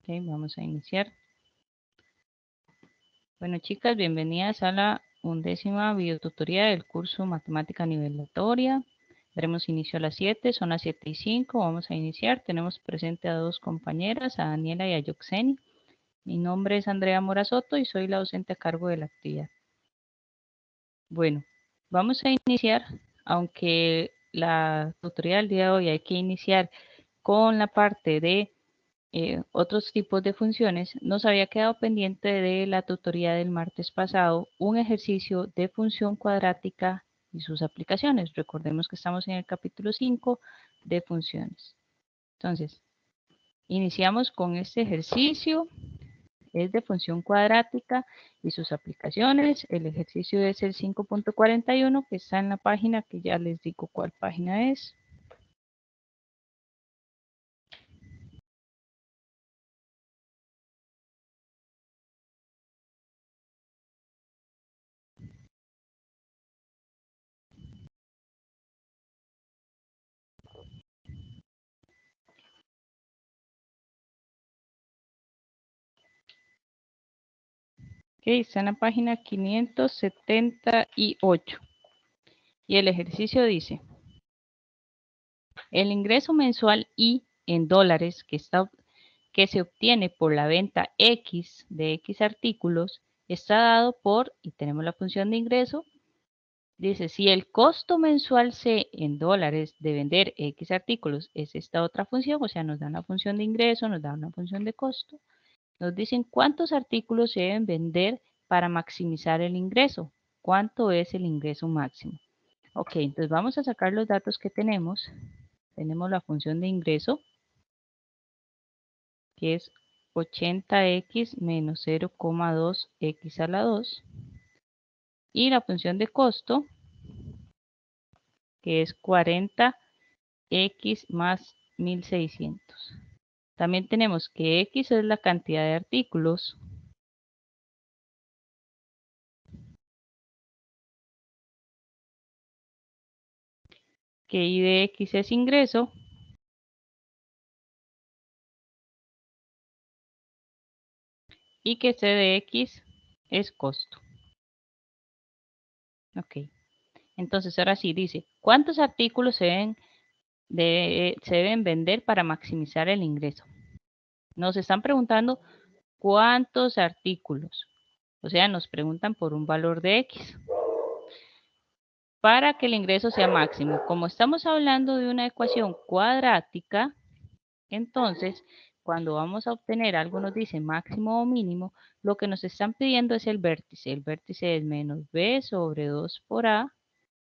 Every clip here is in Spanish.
Ok, vamos a iniciar. Bueno, chicas, bienvenidas a la 11ª videotutoría del curso Matemática Nivelatoria. Daremos inicio a las 7, son las 7:05, vamos a iniciar. Tenemos presente a dos compañeras, a Daniela y a Yoxeni. Mi nombre es Andrea Morazoto y soy la docente a cargo de la actividad. Bueno, vamos a iniciar, aunque la tutoría del día de hoy hay que iniciar con la parte de otros tipos de funciones, nos había quedado pendiente de la tutoría del martes pasado un ejercicio de función cuadrática y sus aplicaciones. Recordemos que estamos en el capítulo 5 de funciones. Entonces, iniciamos con este ejercicio. Es de función cuadrática y sus aplicaciones. El ejercicio es el 5.41 que está en la página, que ya les digo cuál página es. Ok, está en la página 578. Y el ejercicio dice, el ingreso mensual I en dólares que se obtiene por la venta X de X artículos está dado por, y tenemos la función de ingreso, dice, si el costo mensual C en dólares de vender X artículos es esta otra función, o sea, nos dan la función de ingreso, nos dan una función de costo, nos dicen cuántos artículos se deben vender para maximizar el ingreso, cuánto es el ingreso máximo. Ok, entonces vamos a sacar los datos que tenemos. Tenemos la función de ingreso, que es 80x menos 0,2x a la 2. Y la función de costo, que es 40x más 1600. También tenemos que x es la cantidad de artículos. Que y de x es ingreso. Y que c de x es costo. Ok. Entonces ahora sí dice, ¿cuántos artículos se deben vender para maximizar el ingreso? Nos están preguntando cuántos artículos. O sea, nos preguntan por un valor de X. Para que el ingreso sea máximo. Como estamos hablando de una ecuación cuadrática, entonces, cuando vamos a obtener algo nos dice máximo o mínimo, lo que nos están pidiendo es el vértice. El vértice es menos b sobre 2 por a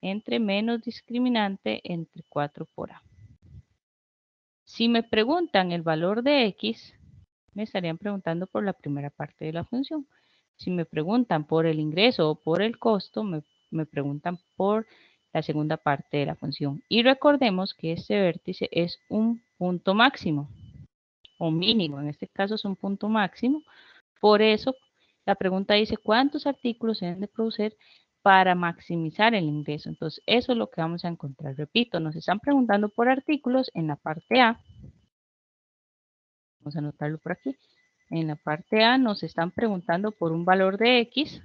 entre menos discriminante entre 4 por a. Si me preguntan el valor de x, me estarían preguntando por la primera parte de la función. Si me preguntan por el ingreso o por el costo, me preguntan por la segunda parte de la función. Y recordemos que este vértice es un punto máximo o mínimo. En este caso es un punto máximo. Por eso la pregunta dice cuántos artículos se deben de producir para maximizar el ingreso. Entonces eso es lo que vamos a encontrar. Repito, nos están preguntando por artículos en la parte A. Vamos a anotarlo por aquí. En la parte A nos están preguntando por un valor de X.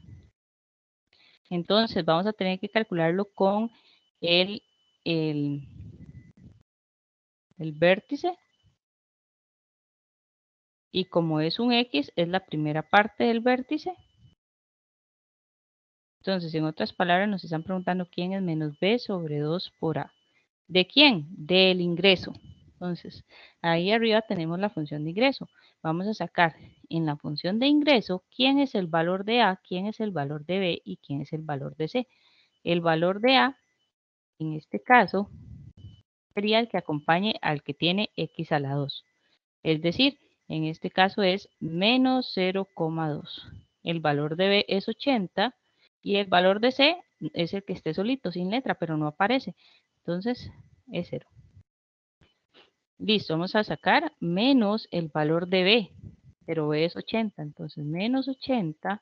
Entonces vamos a tener que calcularlo con el, el, el vértice. Y como es un X, es la primera parte del vértice. Entonces, en otras palabras, nos están preguntando quién es menos b sobre 2 por a. ¿De quién? Del ingreso. Entonces, ahí arriba tenemos la función de ingreso. Vamos a sacar en la función de ingreso quién es el valor de A, quién es el valor de B y quién es el valor de C. El valor de A, en este caso, sería el que acompañe al que tiene x a la 2. Es decir, en este caso es menos 0,2. El valor de B es 80 y el valor de C es el que esté solito, sin letra, pero no aparece. Entonces, es 0. Listo, vamos a sacar menos el valor de B, pero B es 80, entonces menos 80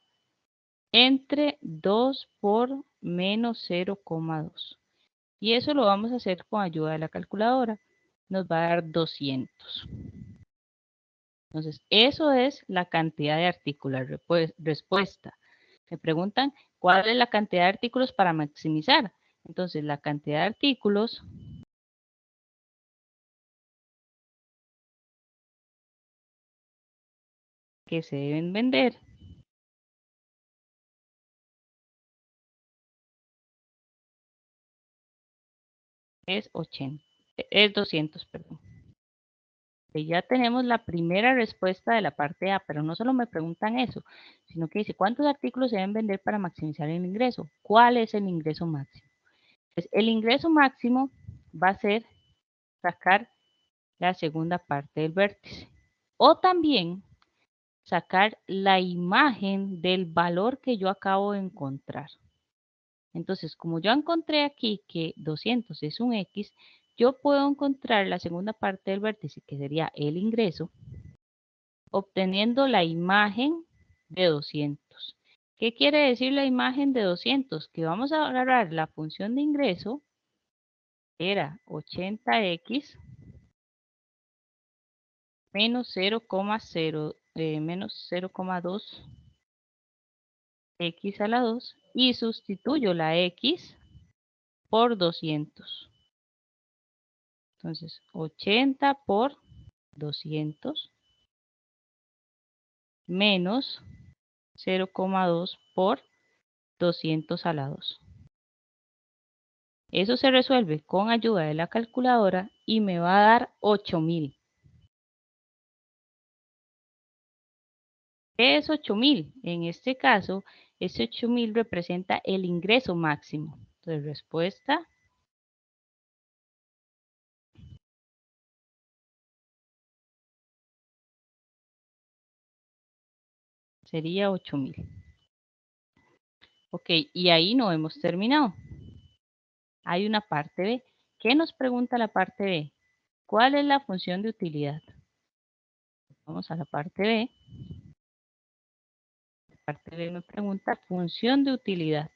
entre 2 por menos 0,2. Y eso lo vamos a hacer con ayuda de la calculadora. Nos va a dar 200. Entonces, eso es la cantidad de artículos. Respuesta. Me preguntan, ¿cuál es la cantidad de artículos para maximizar? Entonces, la cantidad de artículos que se deben vender es 200, perdón. Y ya tenemos la primera respuesta de la parte A, pero no solo me preguntan eso, sino que dice, ¿cuántos artículos se deben vender para maximizar el ingreso? ¿Cuál es el ingreso máximo? Pues el ingreso máximo va a ser sacar la segunda parte del vértice. O también sacar la imagen del valor que yo acabo de encontrar. Entonces, como yo encontré aquí que 200 es un X, yo puedo encontrar la segunda parte del vértice, que sería el ingreso, obteniendo la imagen de 200. ¿Qué quiere decir la imagen de 200? Que vamos a agarrar la función de ingreso, era 80x menos 0,2 x a la 2 y sustituyo la x por 200. Entonces, 80 por 200 menos 0,2 por 200 a la 2. Eso se resuelve con ayuda de la calculadora y me va a dar 8000. ¿Qué es 8000? En este caso, ese 8000 representa el ingreso máximo. Entonces, respuesta sería 8000. Ok, y ahí no hemos terminado. Hay una parte B. ¿Qué nos pregunta la parte B? ¿Cuál es la función de utilidad? Vamos a la parte B. La parte B me pregunta función de utilidad.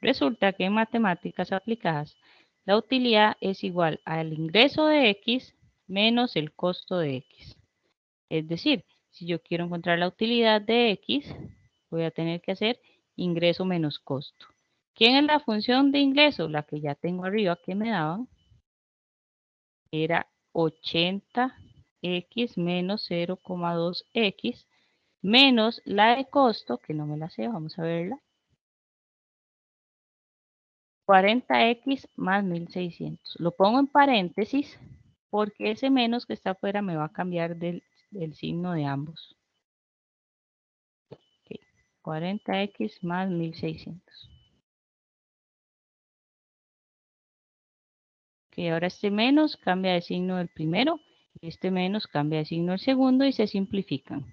Resulta que en matemáticas aplicadas, la utilidad es igual al ingreso de X menos el costo de X. Es decir, si yo quiero encontrar la utilidad de X, voy a tener que hacer ingreso menos costo. ¿Quién es la función de ingreso? La que ya tengo arriba que me daban. Era 80x menos 0,2x menos la de costo, que no me la sé, vamos a verla. 40x más 1600. Lo pongo en paréntesis porque ese menos que está afuera me va a cambiar del signo de ambos. Okay. 40x más 1600. Que ahora este menos cambia de signo del primero, y este menos cambia de signo del segundo y se simplifican.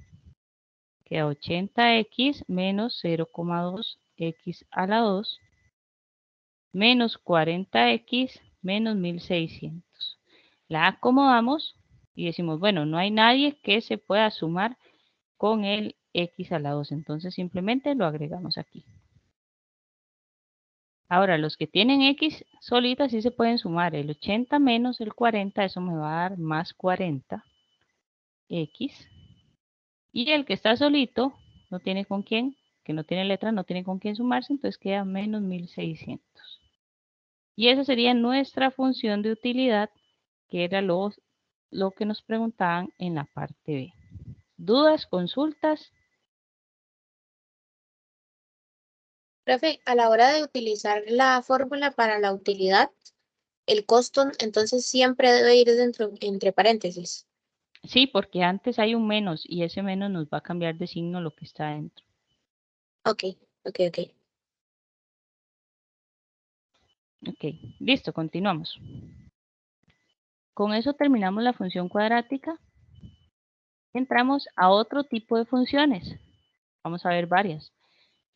Queda 80x menos 0,2x a la 2 menos 40x menos 1600. La acomodamos y decimos, bueno, no hay nadie que se pueda sumar con el x a la 2, entonces simplemente lo agregamos aquí. Ahora, los que tienen x solitas sí se pueden sumar. El 80 menos el 40, eso me va a dar más 40x. Y el que está solito, no tiene con quién, que no tiene letra, no tiene con quién sumarse, entonces queda menos 1600. Y esa sería nuestra función de utilidad, que era lo que nos preguntaban en la parte B. ¿Dudas, consultas? Profe, a la hora de utilizar la fórmula para la utilidad, el costo entonces siempre debe ir dentro, entre paréntesis. Sí, porque antes hay un menos y ese menos nos va a cambiar de signo lo que está dentro. Ok, ok, ok. Ok, listo, continuamos. Con eso terminamos la función cuadrática. Entramos a otro tipo de funciones. Vamos a ver varias.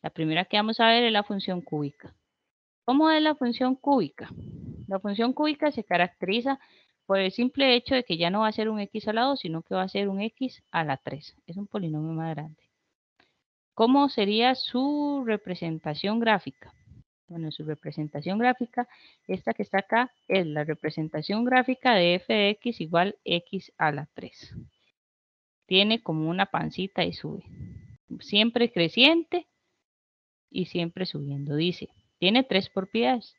La primera que vamos a ver es la función cúbica. ¿Cómo es la función cúbica? La función cúbica se caracteriza por el simple hecho de que ya no va a ser un x a la 2, sino que va a ser un x a la 3. Es un polinomio más grande. ¿Cómo sería su representación gráfica? Bueno, su representación gráfica, esta que está acá, es la representación gráfica de f de x igual x a la 3. Tiene como una pancita y sube. Siempre creciente y siempre subiendo. Dice, tiene 3 propiedades.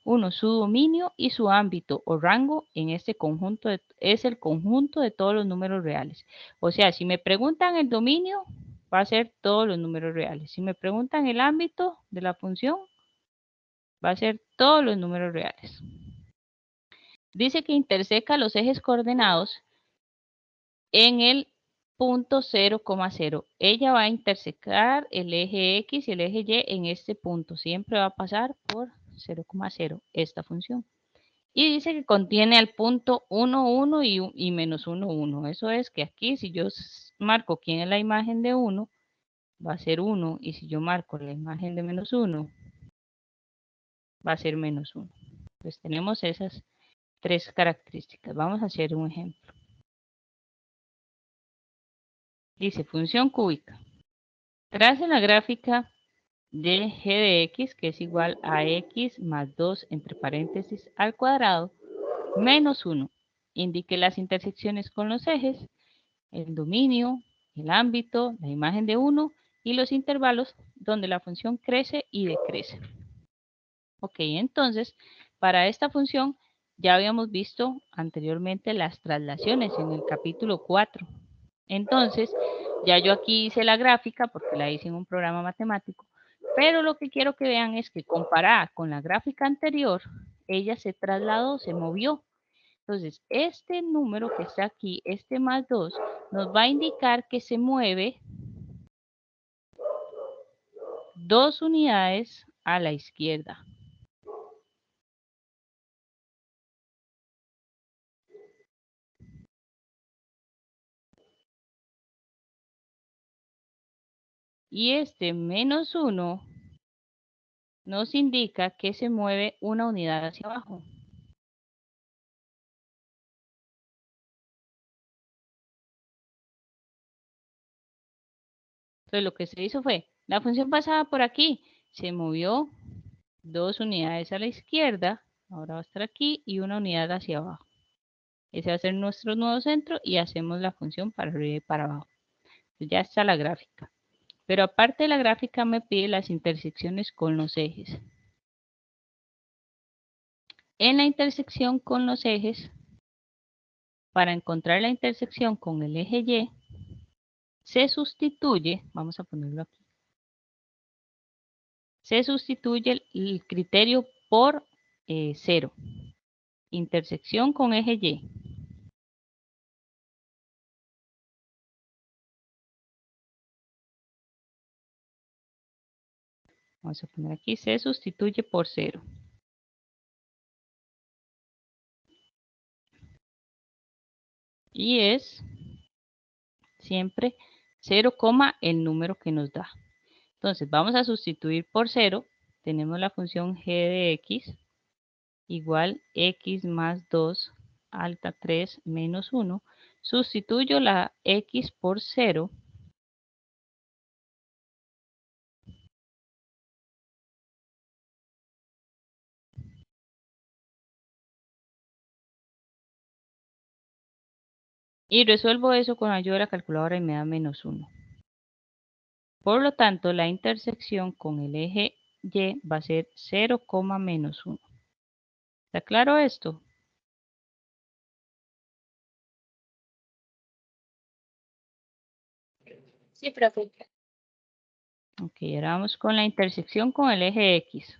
Uno, su dominio y su ámbito o rango en este conjunto es el conjunto de todos los números reales. O sea, si me preguntan el dominio, va a ser todos los números reales. Si me preguntan el ámbito de la función, va a ser todos los números reales. Dice que interseca los ejes coordenados en el punto 0,0. Ella va a intersecar el eje X y el eje Y en este punto. Siempre va a pasar por 0,0 esta función. Y dice que contiene al punto 1, 1 y menos 1, 1. Eso es que aquí si yo marco quién es la imagen de 1, va a ser 1. Y si yo marco la imagen de menos 1, va a ser menos 1. Pues tenemos esas 3 características. Vamos a hacer un ejemplo. Dice función cúbica. Trace la gráfica de g de x, que es igual a x más 2 entre paréntesis al cuadrado, menos 1. Indique las intersecciones con los ejes, el dominio, el ámbito, la imagen de 1 y los intervalos donde la función crece y decrece. Ok, entonces, para esta función ya habíamos visto anteriormente las traslaciones en el capítulo 4. Entonces, ya yo aquí hice la gráfica porque la hice en un programa matemático, pero lo que quiero que vean es que comparada con la gráfica anterior, ella se trasladó, se movió. Entonces, este número que está aquí, este más 2, nos va a indicar que se mueve 2 unidades a la izquierda. Y este menos 1 nos indica que se mueve una unidad hacia abajo. Entonces lo que se hizo fue, la función pasaba por aquí, se movió 2 unidades a la izquierda, ahora va a estar aquí, y una unidad hacia abajo. Ese va a ser nuestro nuevo centro y hacemos la función para arriba y para abajo. Entonces ya está la gráfica. Pero aparte de la gráfica me pide las intersecciones con los ejes. En la intersección con los ejes, para encontrar la intersección con el eje Y, se sustituye, vamos a ponerlo aquí, se sustituye el criterio por 0. Intersección con eje Y. Vamos a poner aquí, se sustituye por 0. Y es siempre 0, el número que nos da. Entonces vamos a sustituir por 0. Tenemos la función g de x igual x más 2 alta 3 menos 1. Sustituyo la x por 0. Y resuelvo eso con ayuda de la calculadora y me da menos 1. Por lo tanto, la intersección con el eje Y va a ser 0, menos 1. ¿Está claro esto? Sí, profe. Ok, ahora vamos con la intersección con el eje X.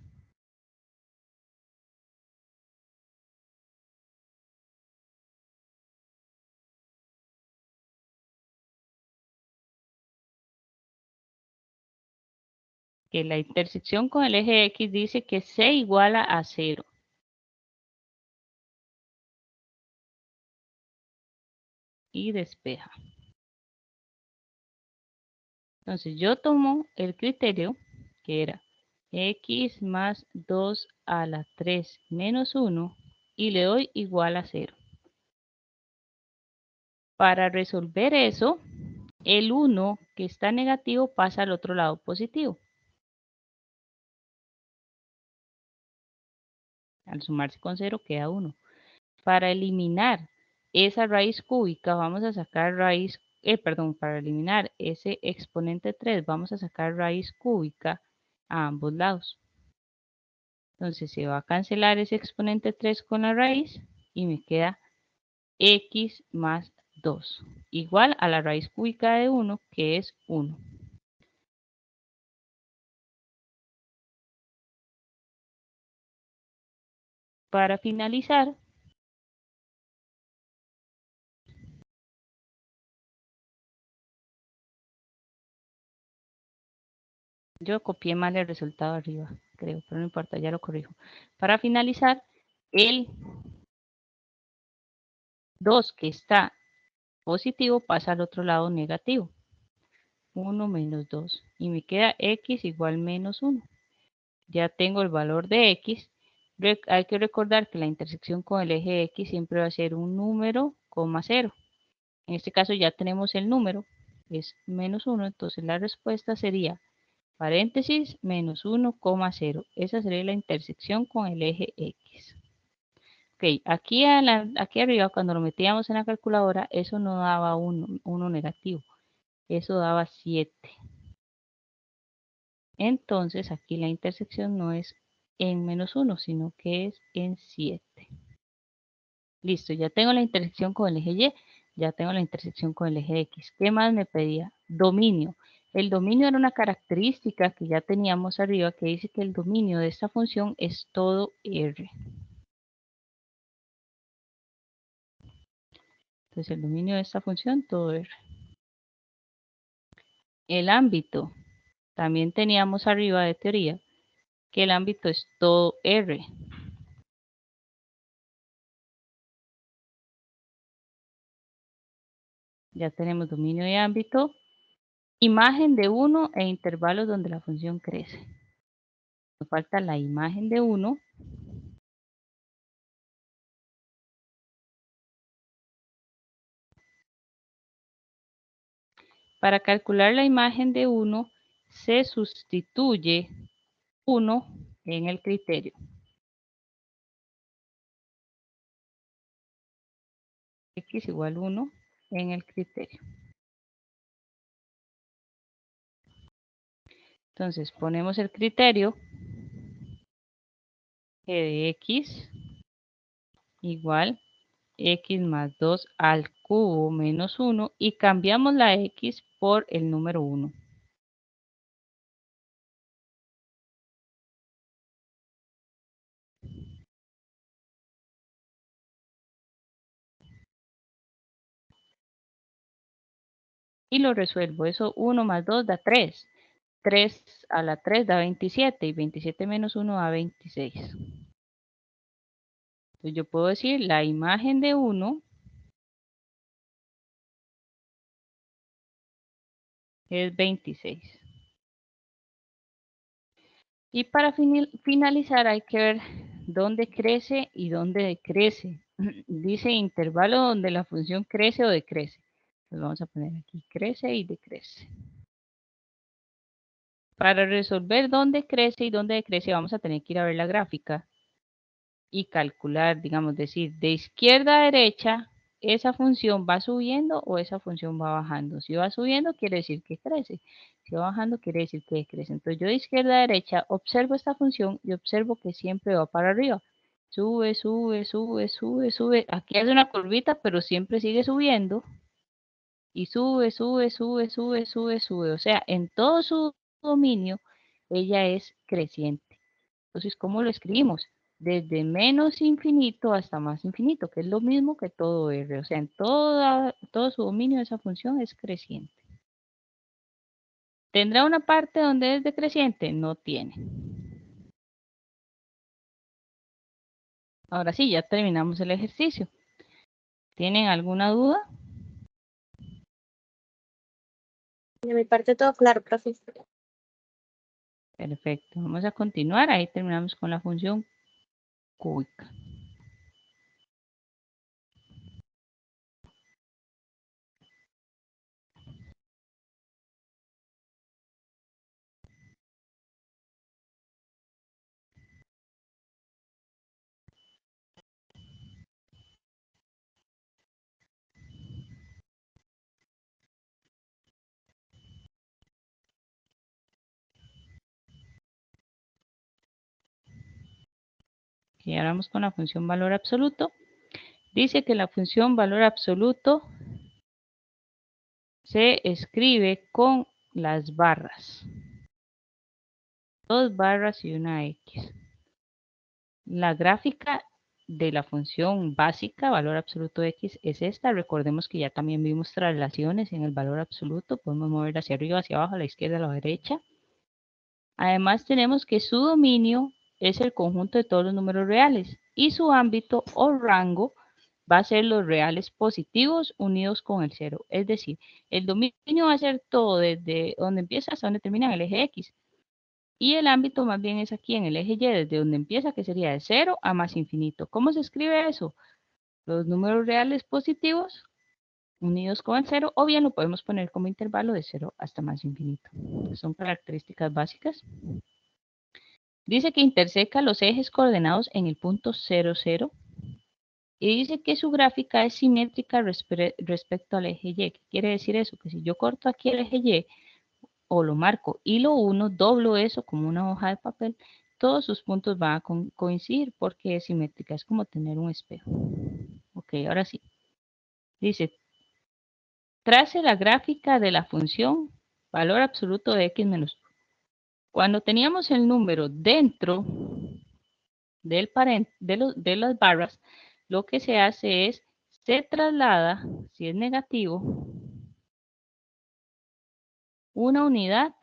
Que la intersección con el eje X dice que C iguala a 0. Y despeja. Entonces yo tomo el criterio que era X más 2 a la 3 menos 1 y le doy igual a 0. Para resolver eso, el 1 que está negativo pasa al otro lado positivo. Al sumarse con 0 queda 1. Para eliminar esa raíz cúbica vamos a sacar raíz, para eliminar ese exponente 3 vamos a sacar raíz cúbica a ambos lados. Entonces se va a cancelar ese exponente 3 con la raíz y me queda x más 2 igual a la raíz cúbica de 1 que es 1. Para finalizar, yo copié mal el resultado arriba, creo, pero no importa, ya lo corrijo. Para finalizar, el 2 que está positivo pasa al otro lado negativo. 1 menos 2. Y me queda x igual menos 1. Ya tengo el valor de x. Hay que recordar que la intersección con el eje x siempre va a ser un número, coma 0. En este caso ya tenemos el número, es menos 1. Entonces la respuesta sería paréntesis menos 1,0. Esa sería la intersección con el eje x. Ok, aquí arriba cuando lo metíamos en la calculadora, eso no daba 1 negativo, eso daba 7. Entonces aquí la intersección no es en menos 1, sino que es en 7. Listo, ya tengo la intersección con el eje Y, ya tengo la intersección con el eje X. ¿Qué más me pedía? Dominio. El dominio era una característica que ya teníamos arriba que dice que el dominio de esta función es todo R. Entonces el dominio de esta función, todo R. El ámbito. También teníamos arriba de teoría que el ámbito es todo R. Ya tenemos dominio de ámbito, imagen de 1 e intervalos donde la función crece. Nos falta la imagen de 1. Para calcular la imagen de 1 se sustituye 1 en el criterio. X igual 1 en el criterio. Entonces ponemos el criterio g de x igual x más 2 al cubo menos 1 y cambiamos la x por el número 1. Y lo resuelvo. Eso 1 más 2 da 3. 3 a la 3 da 27 y 27 menos 1 da 26. Entonces yo puedo decir la imagen de 1 es 26. Y para finalizar hay que ver dónde crece y dónde decrece. Dice intervalo donde la función crece o decrece. Entonces vamos a poner aquí crece y decrece. Para resolver dónde crece y dónde decrece vamos a tener que ir a ver la gráfica y calcular, digamos, decir, de izquierda a derecha, esa función va subiendo o esa función va bajando. Si va subiendo, quiere decir que crece. Si va bajando, quiere decir que decrece. Entonces, yo de izquierda a derecha observo esta función y observo que siempre va para arriba. Sube, sube, sube, sube, sube. Aquí hace una curvita, pero siempre sigue subiendo. Y sube, sube, sube, sube, sube, sube. O sea, en todo su dominio, ella es creciente. Entonces, ¿cómo lo escribimos? Desde menos infinito hasta más infinito, que es lo mismo que todo R. O sea, en todo su dominio esa función es creciente. ¿Tendrá una parte donde es decreciente? No tiene. Ahora sí, ya terminamos el ejercicio. ¿Tienen alguna duda? De mi parte todo claro, profe. Perfecto. Vamos a continuar. Ahí terminamos con la función cúbica. Y ahora vamos con la función valor absoluto. Dice que la función valor absoluto se escribe con las barras. 2 barras y una X. La gráfica de la función básica, valor absoluto X, es esta. Recordemos que ya también vimos traslaciones en el valor absoluto. Podemos mover hacia arriba, hacia abajo, a la izquierda, a la derecha. Además tenemos que su dominio es el conjunto de todos los números reales y su ámbito o rango va a ser los reales positivos unidos con el cero. Es decir, el dominio va a ser todo desde donde empieza hasta donde termina en el eje X. Y el ámbito más bien es aquí en el eje Y, desde donde empieza, que sería de 0 a más infinito. ¿Cómo se escribe eso? Los números reales positivos unidos con el 0, o bien lo podemos poner como intervalo de 0 hasta más infinito. Son características básicas. Dice que interseca los ejes coordenados en el punto 0, 0. Y dice que su gráfica es simétrica respecto al eje Y. ¿Qué quiere decir eso? Que si yo corto aquí el eje Y, o lo marco y lo 1, doblo eso como una hoja de papel, todos sus puntos van a coincidir porque es simétrica, es como tener un espejo. Ok, ahora sí. Dice, trace la gráfica de la función valor absoluto de x menos 1. Cuando teníamos el número dentro del de las barras, lo que se hace es, se traslada, si es negativo, una unidad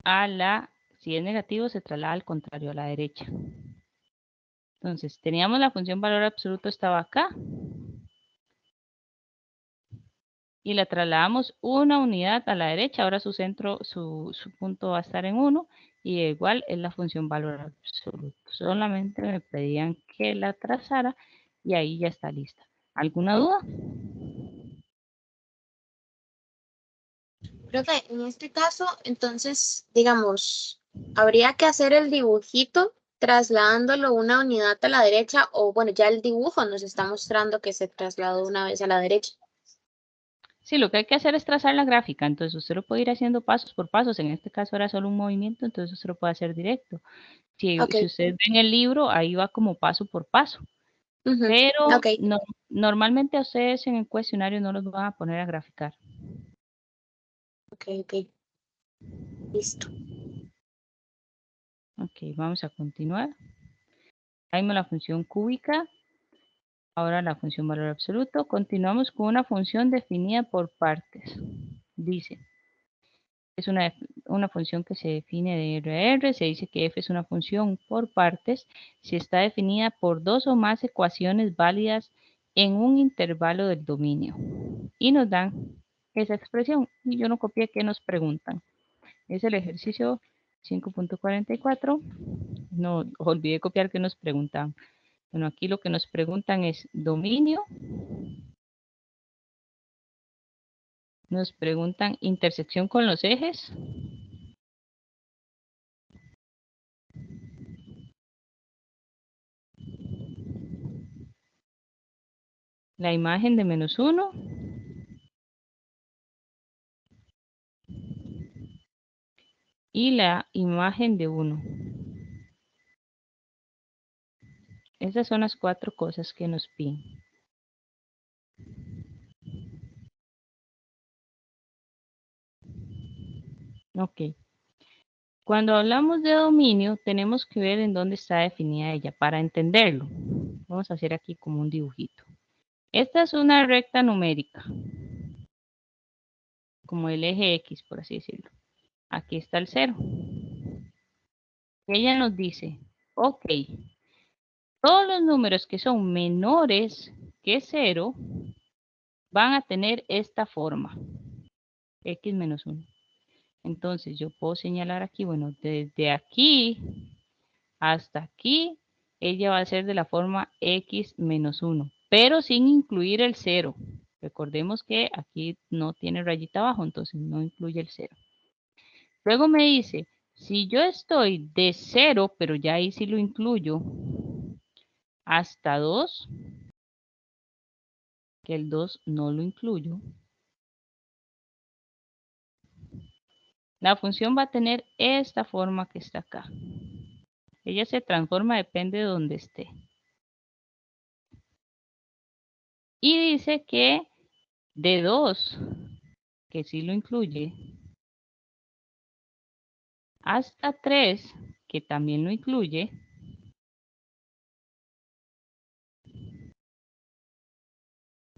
a la, si es negativo, se traslada al contrario, a la derecha. Entonces, teníamos la función valor absoluto, estaba acá. Y la trasladamos una unidad a la derecha. Ahora su centro, su punto va a estar en 1. Y igual es la función valor absoluto. Solamente me pedían que la trazara y ahí ya está lista. ¿Alguna duda? Profe, en este caso, entonces, digamos, habría que hacer el dibujito trasladándolo una unidad a la derecha, o bueno, ya el dibujo nos está mostrando que se trasladó una vez a la derecha. Sí, lo que hay que hacer es trazar la gráfica. Entonces usted lo puede ir haciendo pasos por pasos. En este caso era solo un movimiento, entonces usted lo puede hacer directo. Si Ok, usted ve en el libro, ahí va como paso por paso. ujú, Pero ok, normalmente a ustedes en el cuestionario no los van a poner a graficar. ok, listo. Ok, vamos a continuar. Ahí la función cúbica. Ahora la función valor absoluto. Continuamos con una función definida por partes. Dice, es una función que se define de R a R. Se dice que f es una función por partes si está definida por dos o más ecuaciones válidas en un intervalo del dominio. Y nos dan esa expresión. Y yo no copié qué nos preguntan. Es el ejercicio 5.44. No, olvidé copiar que nos preguntan. Bueno, aquí lo que nos preguntan es dominio. Nos preguntan intersección con los ejes. La imagen de -1. Y la imagen de 1. Esas son las 4 cosas que nos piden. Ok. Cuando hablamos de dominio, tenemos que ver en dónde está definida ella para entenderlo. Vamos a hacer aquí como un dibujito. Esta es una recta numérica, como el eje X, por así decirlo. Aquí está el 0. Ella nos dice, ok, todos los números que son menores que 0 van a tener esta forma, X menos 1. Entonces yo puedo señalar aquí, bueno, desde aquí hasta aquí, ella va a ser de la forma X menos 1, pero sin incluir el 0. Recordemos que aquí no tiene rayita abajo, entonces no incluye el 0. Luego me dice, si yo estoy de 0, pero ya ahí sí lo incluyo, hasta 2, que el 2 no lo incluyo, La función va a tener esta forma que está acá. Ella se transforma, depende de donde esté. Y dice que de 2, que sí lo incluye, hasta 3, que también lo incluye,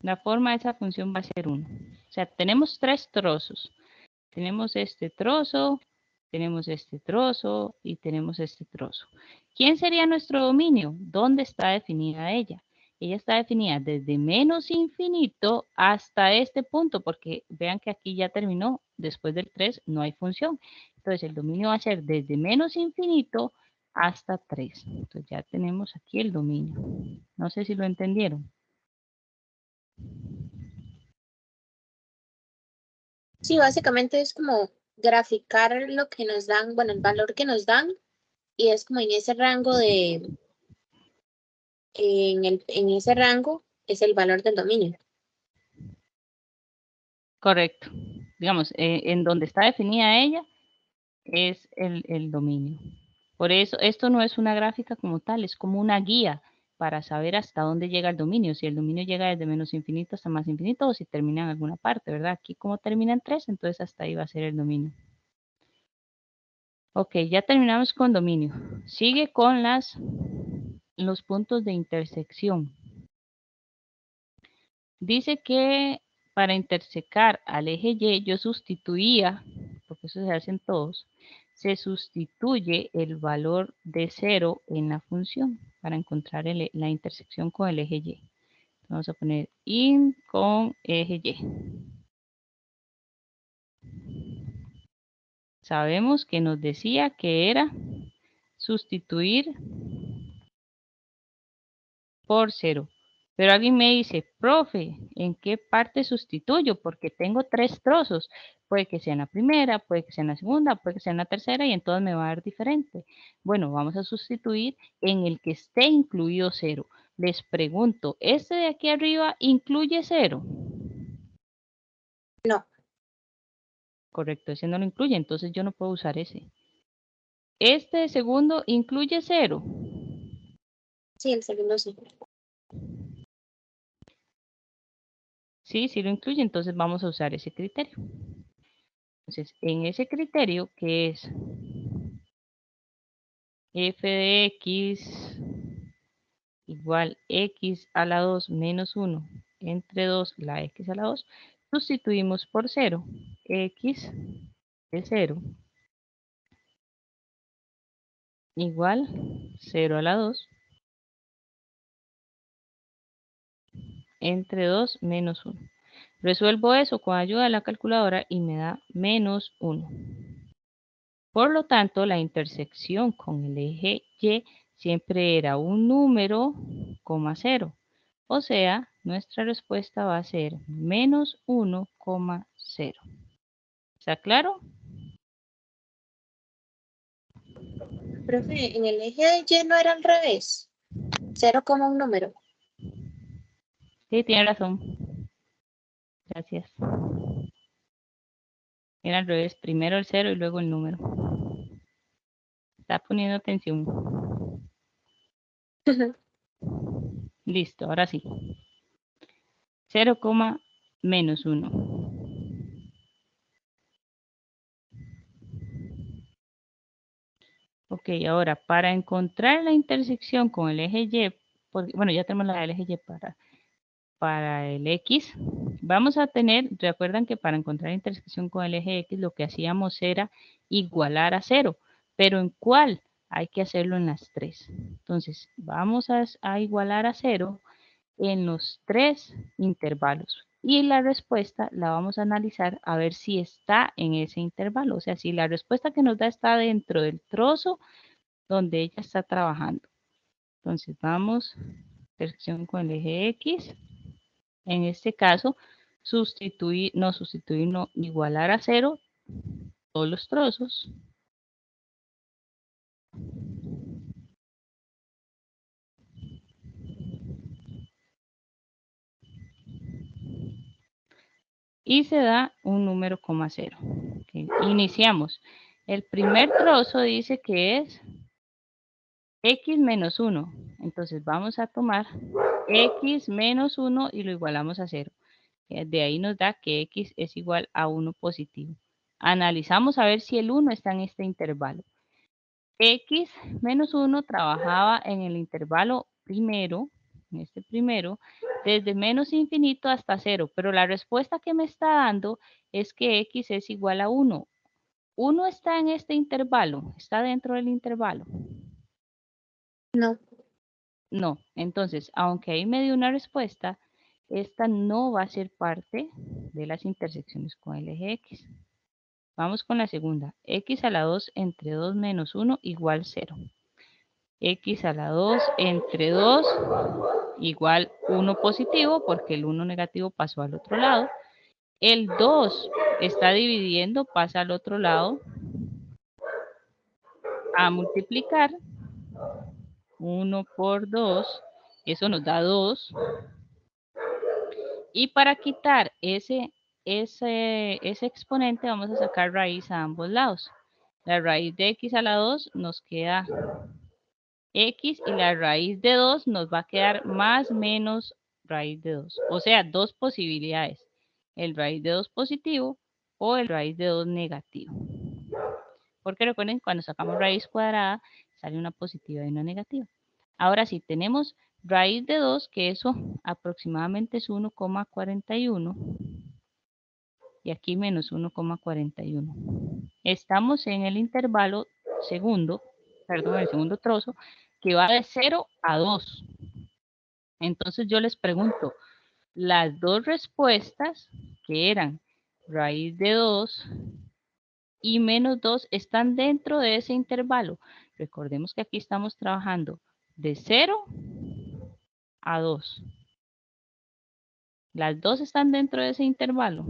la forma de esa función va a ser 1. O sea, tenemos 3 trozos. Tenemos este trozo, tenemos este trozo y tenemos este trozo. ¿Quién sería nuestro dominio? ¿Dónde está definida ella? Ella está definida desde menos infinito hasta este punto, porque vean que aquí ya terminó, después del 3 no hay función. Entonces el dominio va a ser desde menos infinito hasta 3. Entonces ya tenemos aquí el dominio. No sé si lo entendieron. Sí, básicamente es como graficar lo que nos dan, bueno, el valor que nos dan, y es como en ese rango en ese rango es el valor del dominio. Correcto. Digamos, en donde está definida ella es el dominio. Por eso, esto no es una gráfica como tal, es como una guía para saber hasta dónde llega el dominio, si el dominio llega desde menos infinito hasta más infinito o si termina en alguna parte, ¿verdad? Aquí como termina en 3, entonces hasta ahí va a ser el dominio. Ok, ya terminamos con dominio. Sigue con los puntos de intersección. Dice que para intersecar al eje Y yo sustituía, porque eso se hace en todos, se sustituye el valor de 0 en la función para encontrar la intersección con el eje Y. Vamos a poner in con eje Y. Sabemos que nos decía que era sustituir por 0. Pero alguien me dice, profe, ¿en qué parte sustituyo? Porque tengo 3 trozos. Puede que sea en la primera, puede que sea en la segunda, puede que sea en la tercera y entonces me va a dar diferente. Bueno, vamos a sustituir en el que esté incluido 0. Les pregunto, ¿este de aquí arriba incluye 0? No, Correcto, ese no lo incluye, entonces yo no puedo usar ese. ¿Este segundo incluye 0? sí, el segundo sí. Sí, sí lo incluye, entonces vamos a usar ese criterio. Entonces, en ese criterio que es f de x igual x a la 2 menos 1 entre 2 la x a la 2, sustituimos por 0. X de 0 igual 0 a la 2 entre 2 menos 1. Resuelvo eso con ayuda de la calculadora y me da menos 1. Por lo tanto, la intersección con el eje Y siempre era un número, coma 0. O sea, nuestra respuesta va a ser menos 1,0. ¿Está claro? Profe, en el eje de Y no era al revés, cero como un número. Sí, tiene razón. Gracias. Era al revés, primero el 0 y luego el número. Está poniendo atención. Listo, ahora sí. 0, menos 1. Ok, ahora para encontrar la intersección con el eje Y, porque, bueno, ya tenemos la del eje Y para el X, vamos a tener, recuerdan que para encontrar la intersección con el eje X lo que hacíamos era igualar a 0, pero ¿en cuál? Hay que hacerlo en las 3. Entonces, vamos a igualar a 0 en los 3 intervalos. Y la respuesta la vamos a analizar a ver si está en ese intervalo. O sea, si la respuesta que nos da está dentro del trozo donde ella está trabajando. Entonces, vamos, intersección con el eje X. En este caso, no, igualar a 0 todos los trozos. y se da un número coma cero. Okay. Iniciamos. El primer trozo dice que es x menos 1. Entonces vamos a tomar x menos 1 y lo igualamos a 0. De ahí nos da que x es igual a 1 positivo. Analizamos a ver si el 1 está en este intervalo. X menos 1 trabajaba en el intervalo primero, en este primero, desde menos infinito hasta 0, pero la respuesta que me está dando es que x es igual a 1. 1 está en este intervalo, está dentro del intervalo. No. No, entonces, aunque ahí me dio una respuesta, esta no va a ser parte de las intersecciones con el eje X. Vamos con la segunda. X a la 2 entre 2 menos 1 igual 0. X a la 2 entre 2 igual 1 positivo porque el 1 negativo pasó al otro lado. El 2 está dividiendo, pasa al otro lado a multiplicar. 1 por 2, eso nos da 2. Y para quitar ese exponente vamos a sacar raíz a ambos lados. La raíz de x a la 2 nos queda x y la raíz de 2 nos va a quedar más menos raíz de 2. O sea, dos posibilidades. El raíz de 2 positivo o el raíz de 2 negativo. Porque recuerden, cuando sacamos raíz cuadrada, sale una positiva y una negativa. Ahora sí, tenemos raíz de 2, que eso aproximadamente es 1,41. Y aquí menos 1,41. Estamos en el intervalo segundo, perdón, el segundo trozo, que va de 0 a 2. Entonces yo les pregunto, las dos respuestas, que eran raíz de 2 y menos 2, están dentro de ese intervalo. Recordemos que aquí estamos trabajando de 0 a 2. Las dos están dentro de ese intervalo.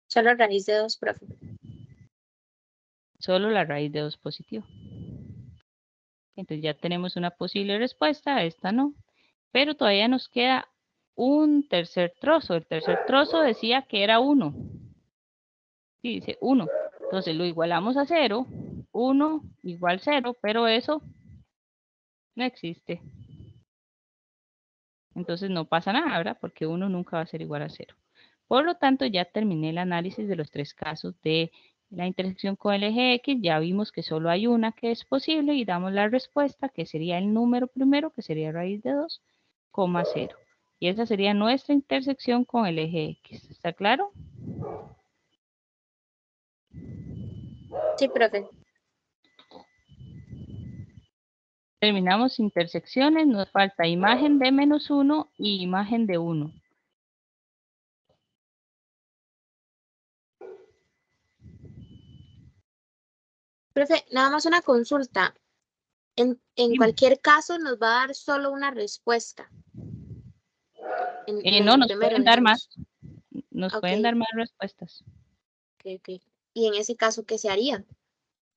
Solo raíz de 2, profe. Solo la raíz de 2 positivo. Entonces ya tenemos una posible respuesta, esta no. Pero todavía nos queda un tercer trozo. El tercer trozo decía que era 1. Sí, dice 1. Entonces lo igualamos a 0. 1 igual 0, pero eso no existe. Entonces no pasa nada, ¿verdad? Porque 1 nunca va a ser igual a 0. Por lo tanto, ya terminé el análisis de los tres casos de la intersección con el eje X. Ya vimos que solo hay una que es posible y damos la respuesta, que sería el número primero, que sería raíz de 2, 0. Y esa sería nuestra intersección con el eje X. ¿Está claro? Sí, profe. Terminamos intersecciones, nos falta imagen de menos 1 y imagen de 1. Profe, nada más una consulta. En cualquier caso nos va a dar solo una respuesta. En No, el nos primero, pueden dar más. digamos. Nos Ok, pueden dar más respuestas. ok. Y en ese caso, ¿qué se haría?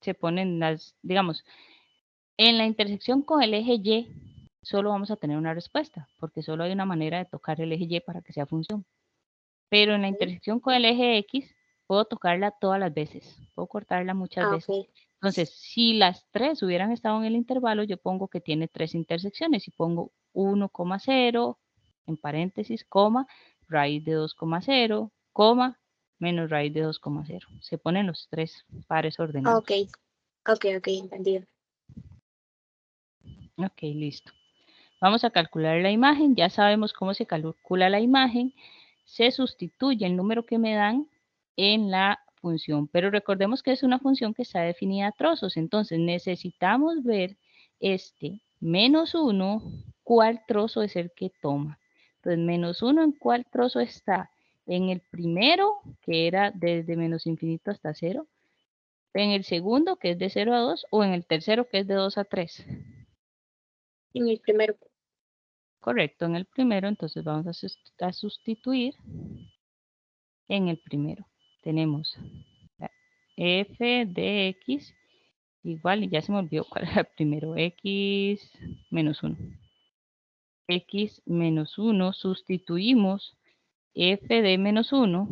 Se ponen las, digamos, en la intersección con el eje Y, solo vamos a tener una respuesta, porque solo hay una manera de tocar el eje Y para que sea función. Pero en la Ok. intersección con el eje X, puedo tocarla todas las veces, puedo cortarla muchas Ah, veces. ok. Entonces, si las tres hubieran estado en el intervalo, yo pongo que tiene tres intersecciones y pongo 1,0, en paréntesis, coma, raíz de 2,0, coma, menos raíz de 2,0. Se ponen los tres pares ordenados. Ok, ok, entendido. Ok, listo. Vamos a calcular la imagen. Ya sabemos cómo se calcula la imagen. Se sustituye el número que me dan en la función. Pero recordemos que es una función que está definida a trozos. Entonces necesitamos ver este menos 1, cuál trozo es el que toma. Entonces menos 1 en cuál trozo está. En el primero, que era desde menos infinito hasta 0. En el segundo, que es de 0 a 2. O en el tercero, que es de 2 a 3. En el primero. Correcto, en el primero, entonces vamos a sustituir en el primero. Tenemos f de x igual, y ya se me olvidó cuál era el primero, x menos 1. X menos 1 sustituimos f de menos 1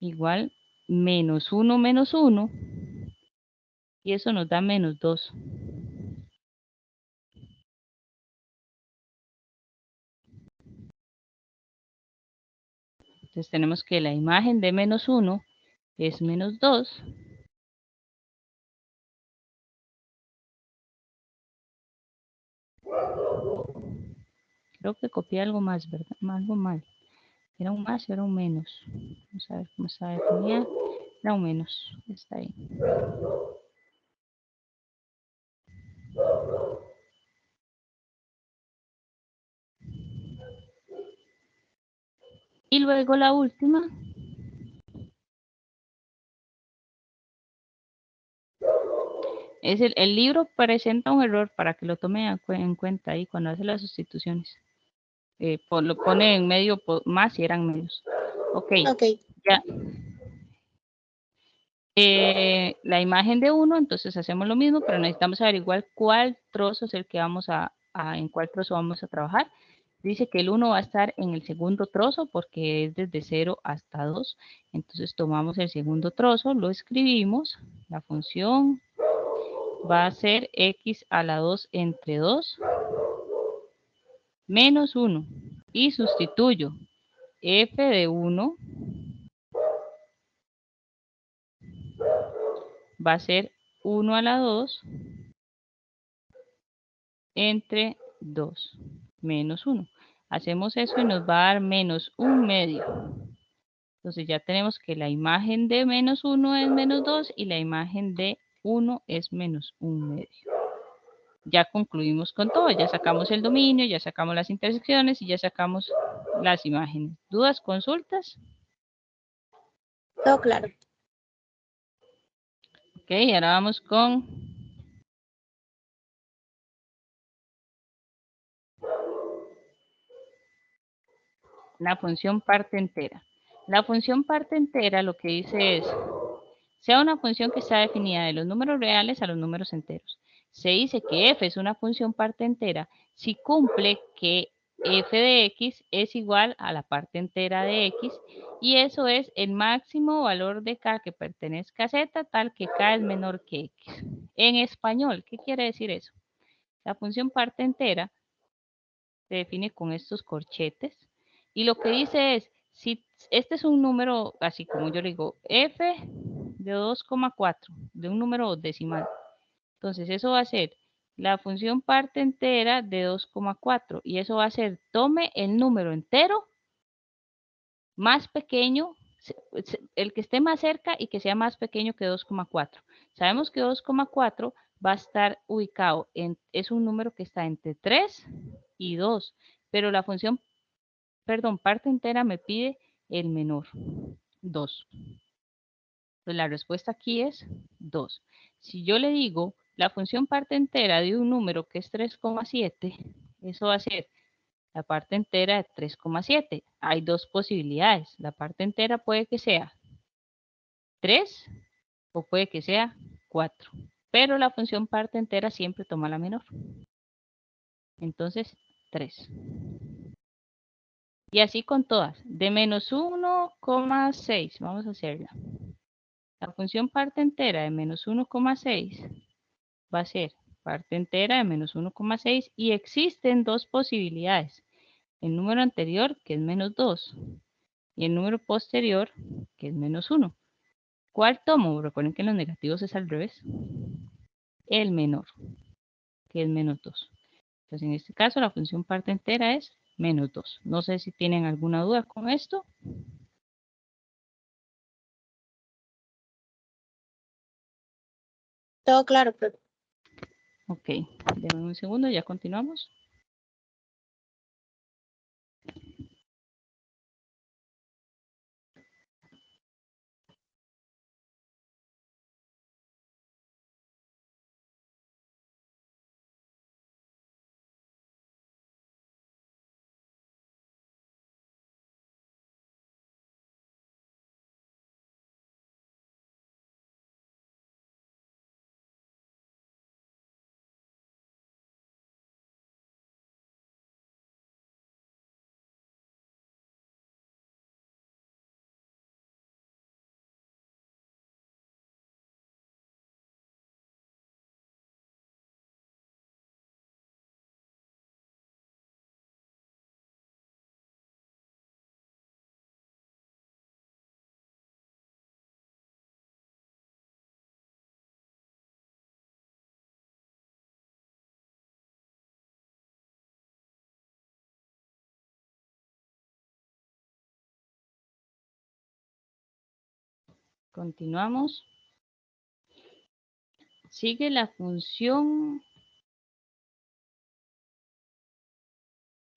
igual menos 1, y eso nos da menos 2. Entonces tenemos que la imagen de menos 1 es menos 2. Creo que copié algo más, ¿verdad? Algo mal. ¿Era un más o era un menos? Vamos a ver cómo está definida. Era un menos. Está ahí. Y luego la última. Es el libro presenta un error para que lo tome en cuenta ahí cuando hace las sustituciones. Lo pone en medio más y eran menos. Ok, Ok, ya. La imagen de 1, entonces hacemos lo mismo, pero necesitamos averiguar cuál trozo es el que vamos en cuál trozo vamos a trabajar. Dice que el 1 va a estar en el segundo trozo porque es desde 0 hasta 2. Entonces tomamos el segundo trozo, lo escribimos. La función va a ser x a la 2 entre 2 menos 1. Y sustituyo f de 1 va a ser 1 a la 2 entre 2 menos 1. Hacemos eso y nos va a dar menos 1/2. Entonces ya tenemos que la imagen de menos 1 es menos 2 y la imagen de 1 es menos 1/2. Ya concluimos con todo, ya sacamos el dominio, ya sacamos las intersecciones y ya sacamos las imágenes. ¿Dudas, consultas? todo claro. Ok, ahora vamos con la función parte entera. La función parte entera lo que dice es, sea una función que está definida de los números reales a los números enteros. Se dice que f es una función parte entera si cumple que f de x es igual a la parte entera de x, y eso es el máximo valor de k que pertenezca a z tal que k es menor que x. En español, ¿qué quiere decir eso? La función parte entera se define con estos corchetes y lo que dice es, si este es un número, así como yo le digo, f de 2,4, de un número decimal, entonces eso va a ser la función parte entera de 2,4 y eso va a ser, tome el número entero más pequeño, el que esté más cerca y que sea más pequeño que 2,4. Sabemos que 2,4 va a estar ubicado es un número que está entre 3 y 2, pero la función, perdón, parte entera me pide el menor, 2. Entonces la respuesta aquí es 2. Si yo le digo la función parte entera de un número que es 3,7, eso va a ser la parte entera de 3,7. Hay dos posibilidades. La parte entera puede que sea 3 o puede que sea 4. Pero la función parte entera siempre toma la menor. Entonces, 3. Y así con todas. De menos 1,6. Vamos a hacerla. La función parte entera de menos 1,6 va a ser parte entera de menos 1,6 y existen dos posibilidades. El número anterior, que es menos 2, y el número posterior, que es menos 1. ¿Cuál tomo? Recuerden que en los negativos es al revés. El menor, que es menos 2. Entonces, en este caso, la función parte entera es menos 2. No sé si tienen alguna duda con esto. Todo claro, profe. Ok, denme un segundo, ya continuamos. Continuamos. Sigue la función.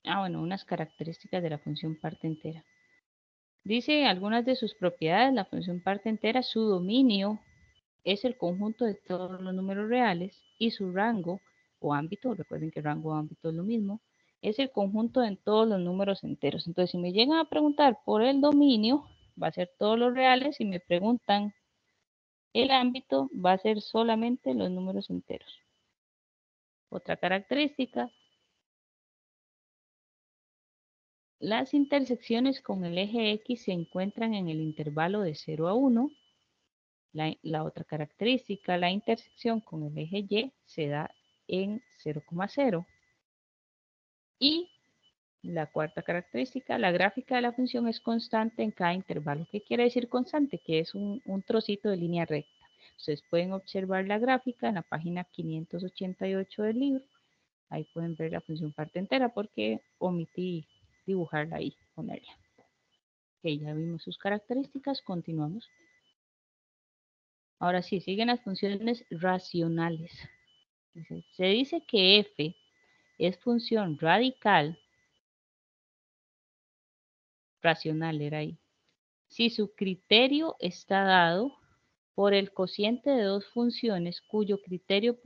Bueno, unas características de la función parte entera. Dice algunas de sus propiedades. La función parte entera, su dominio es el conjunto de todos los números reales y su rango o ámbito, recuerden que rango o ámbito es lo mismo, es el conjunto de todos los números enteros. Entonces, si me llegan a preguntar por el dominio, va a ser todos los reales. Si me preguntan el ámbito, va a ser solamente los números enteros. Otra característica, las intersecciones con el eje X se encuentran en el intervalo de 0 a 1. La otra característica, la intersección con el eje Y se da en 0,0. Y la cuarta característica, la gráfica de la función es constante en cada intervalo. ¿Qué quiere decir constante? Que es un trocito de línea recta. Ustedes pueden observar la gráfica en la página 588 del libro. Ahí pueden ver la función parte entera porque omití dibujarla ahí, ponerla. Ok, ya vimos sus características, continuamos. Ahora sí, siguen las funciones racionales. Se dice que f es función radical, racional era ahí, si su criterio está dado por el cociente de dos funciones cuyo criterio es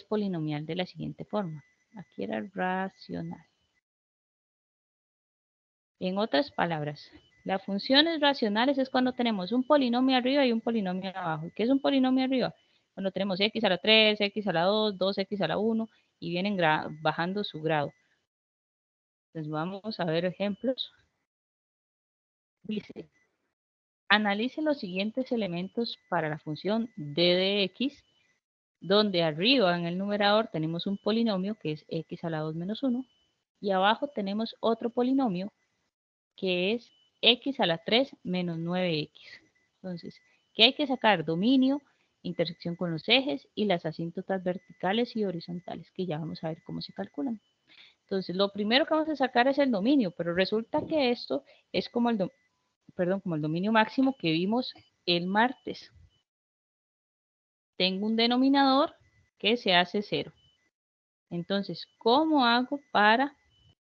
polinomial de la siguiente forma. Aquí era racional. En otras palabras, las funciones racionales es cuando tenemos un polinomio arriba y un polinomio abajo. ¿Qué es un polinomio arriba? Cuando tenemos x a la 3, x a la 2, 2x a la 1 y vienen bajando su grado. Entonces vamos a ver ejemplos. Dice, analice los siguientes elementos para la función d de x, donde arriba en el numerador tenemos un polinomio que es x a la 2 menos 1 y abajo tenemos otro polinomio que es x a la 3 menos 9x. Entonces, ¿qué hay que sacar? Dominio, intersección con los ejes y las asíntotas verticales y horizontales, que ya vamos a ver cómo se calculan. Entonces, lo primero que vamos a sacar es el dominio, pero resulta que esto es como como el dominio máximo que vimos el martes. Tengo un denominador que se hace 0. Entonces, ¿cómo hago para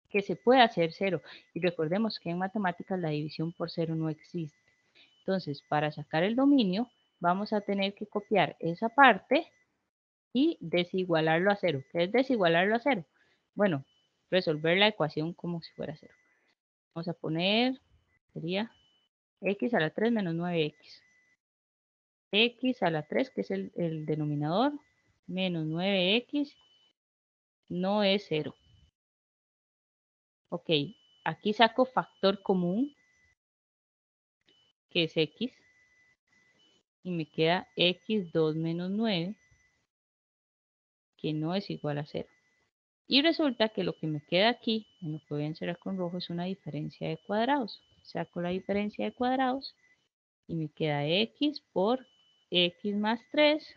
que se pueda hacer 0? Y recordemos que en matemáticas la división por 0 no existe. Entonces, para sacar el dominio, vamos a tener que copiar esa parte y desigualarlo a 0. ¿Qué es desigualarlo a 0? Bueno, resolver la ecuación como si fuera 0. Vamos a poner, sería x a la 3 menos 9x. X a la 3, que es el denominador, menos 9x, no es 0. Ok, aquí saco factor común, que es x, y me queda x2 menos 9, que no es igual a 0. Y resulta que lo que me queda aquí, en lo que voy a encerrar con rojo, es una diferencia de cuadrados. Saco la diferencia de cuadrados y me queda x por x más 3,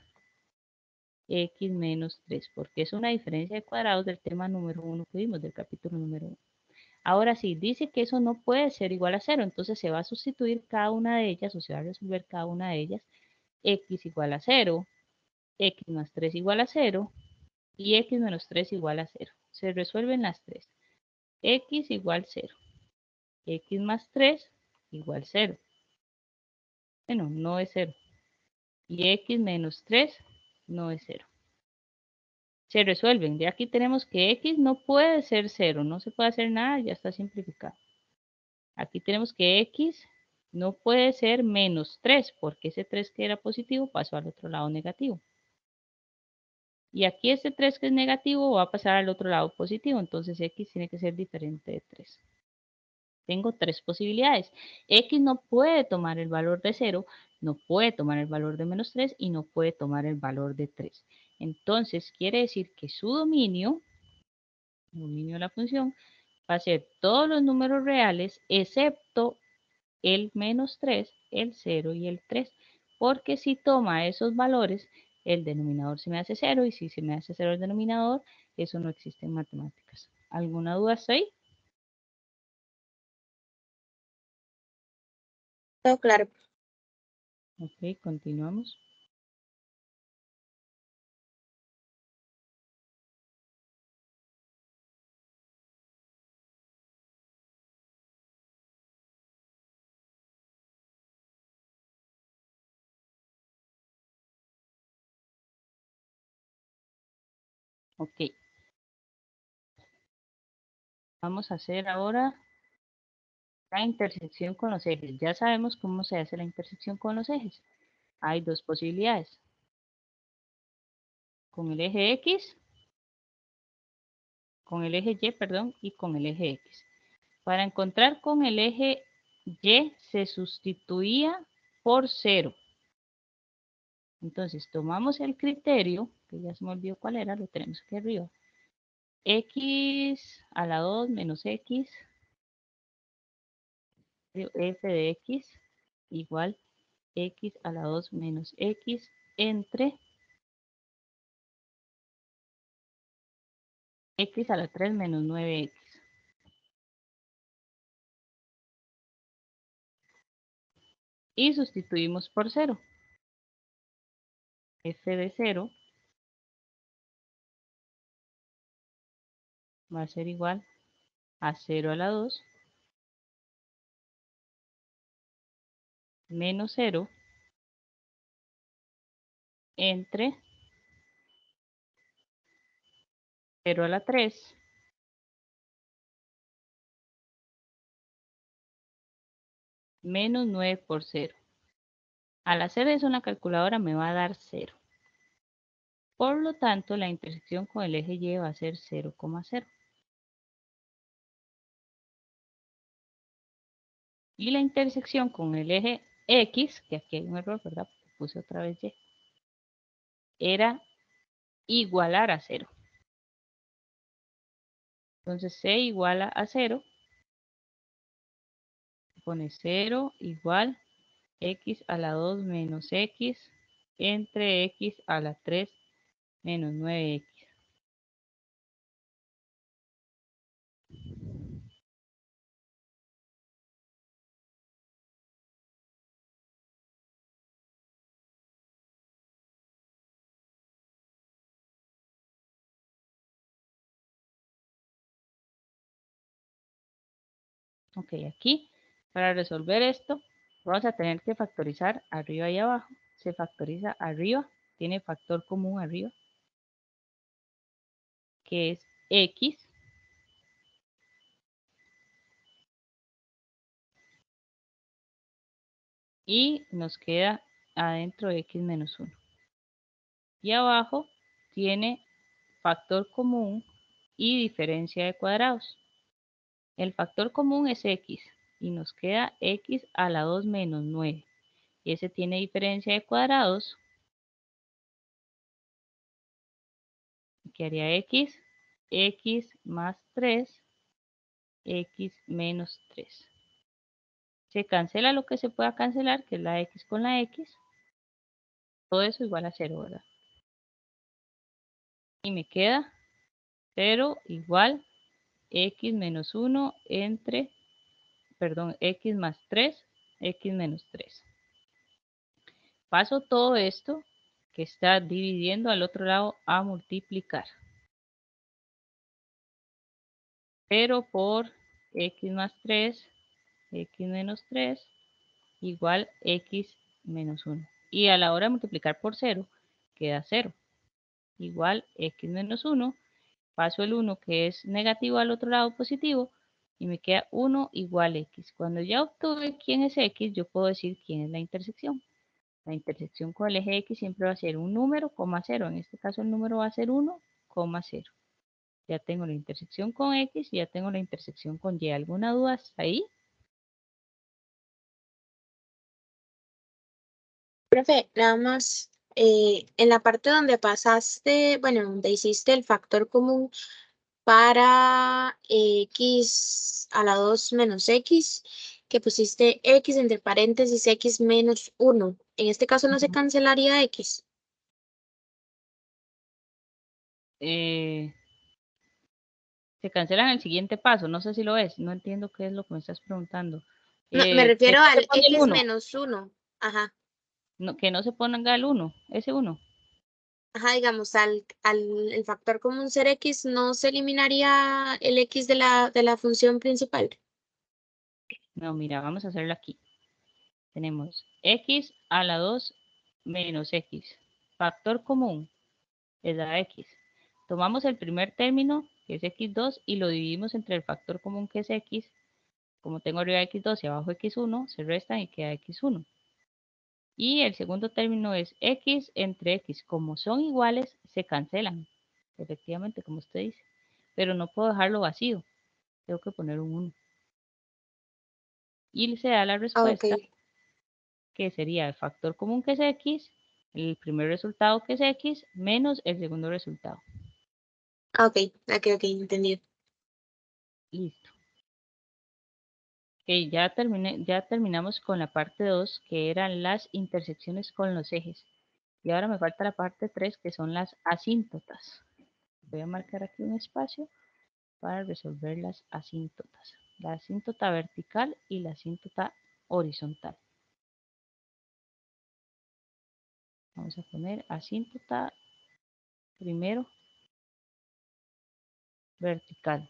x menos 3, porque es una diferencia de cuadrados del tema número 1 que vimos, del capítulo número 1. Ahora sí, dice que eso no puede ser igual a 0, entonces se va a sustituir cada una de ellas, o se va a resolver cada una de ellas, x igual a 0, x más 3 igual a 0, y x menos 3 igual a 0. Se resuelven las tres. X igual 0. X más 3 igual 0. Bueno, no es 0. Y x menos 3 no es 0. Se resuelven. De aquí tenemos que x no puede ser 0. No se puede hacer nada, ya está simplificado. Aquí tenemos que x no puede ser menos 3, porque ese 3 que era positivo pasó al otro lado negativo. Y aquí este 3 que es negativo va a pasar al otro lado positivo, entonces x tiene que ser diferente de 3. Tengo tres posibilidades. X no puede tomar el valor de 0, no puede tomar el valor de menos 3 y no puede tomar el valor de 3. Entonces quiere decir que su dominio de la función, va a ser todos los números reales excepto el menos 3, el 0 y el 3. Porque si toma esos valores, el denominador se me hace 0 y si se me hace 0 el denominador, eso no existe en matemáticas. ¿Alguna duda hasta ahí? Todo claro. Ok, continuamos. Ok, vamos a hacer ahora la intersección con los ejes. Ya sabemos cómo se hace la intersección con los ejes. Hay dos posibilidades. Con el eje X, con el eje Y, perdón, y con el eje X. Para encontrar con el eje Y se sustituía por 0. Entonces tomamos el criterio, que ya se me olvidó cuál era, lo tenemos aquí arriba. X a la 2 menos X, f de X igual X a la 2 menos X entre X a la 3 menos 9X. Y sustituimos por 0. F de 0 va a ser igual a 0 a la 2 menos 0 entre 0 a la 3 menos 9 por 0. Al hacer eso en la calculadora me va a dar 0. Por lo tanto, la intersección con el eje Y va a ser 0,0. Y la intersección con el eje X, que aquí hay un error, ¿verdad? Porque puse otra vez Y, era igualar a 0. Entonces se iguala a 0. Pone 0 igual X a la 2 menos X entre X a la 3 menos 9X. Ok, aquí para resolver esto vamos a tener que factorizar arriba y abajo. Se factoriza arriba, tiene factor común arriba, que es X. Y nos queda adentro X menos 1. Y abajo tiene factor común y diferencia de cuadrados. El factor común es X y nos queda X a la 2 menos 9. Y ese tiene diferencia de cuadrados, que haría X, X más 3, X menos 3. Se cancela lo que se pueda cancelar, que es la X con la X. Todo eso igual a 0, ¿verdad? Y me queda 0 igual X menos 1 entre, perdón, X más 3, X menos 3. Paso todo esto que está dividiendo al otro lado a multiplicar. 0 por X más 3, X menos 3, igual X menos 1. Y a la hora de multiplicar por 0, queda 0. Igual X menos 1. Paso el 1 que es negativo al otro lado positivo y me queda 1 igual X. Cuando ya obtuve quién es X, yo puedo decir quién es la intersección. La intersección con el eje X siempre va a ser un número, coma 0. En este caso el número va a ser 1, coma 0. Ya tengo la intersección con X y ya tengo la intersección con Y. ¿Alguna duda hasta ahí? Profe, nada más en la parte donde pasaste, bueno, donde hiciste el factor común para X a la 2 menos X, que pusiste X entre paréntesis X menos 1. En este caso no se Ujú. cancelaría X. Eh, Se cancela en el siguiente paso. No sé si lo ves. No entiendo qué es lo que me estás preguntando. No, me Que refiero no se al pone el x 1, menos 1. Ajá. que no se ponga el 1, ese 1. Ajá, digamos, al el factor común ser x, ¿no se eliminaría el x de la función principal? No, mira, vamos a hacerlo aquí. Tenemos x a la 2 menos x. Factor común es la x. Tomamos el primer término, que es x2, y lo dividimos entre el factor común, que es x. Como tengo arriba x2 y abajo x1, se restan y queda x1. Y el segundo término es x entre x. Como son iguales, se cancelan. Efectivamente, como usted dice. Pero no puedo dejarlo vacío. Tengo que poner un 1. Y se da la Ah, ok, respuesta, que sería el factor común, que es x, el primer resultado, que es x, menos el segundo resultado. ah, ok, ok, entendido. Listo. Ok, ya terminamos con la parte 2, que eran las intersecciones con los ejes. Y ahora me falta la parte 3, que son las asíntotas. Voy a marcar aquí un espacio para resolver las asíntotas. La asíntota vertical y la asíntota horizontal. Vamos a poner asíntota primero vertical.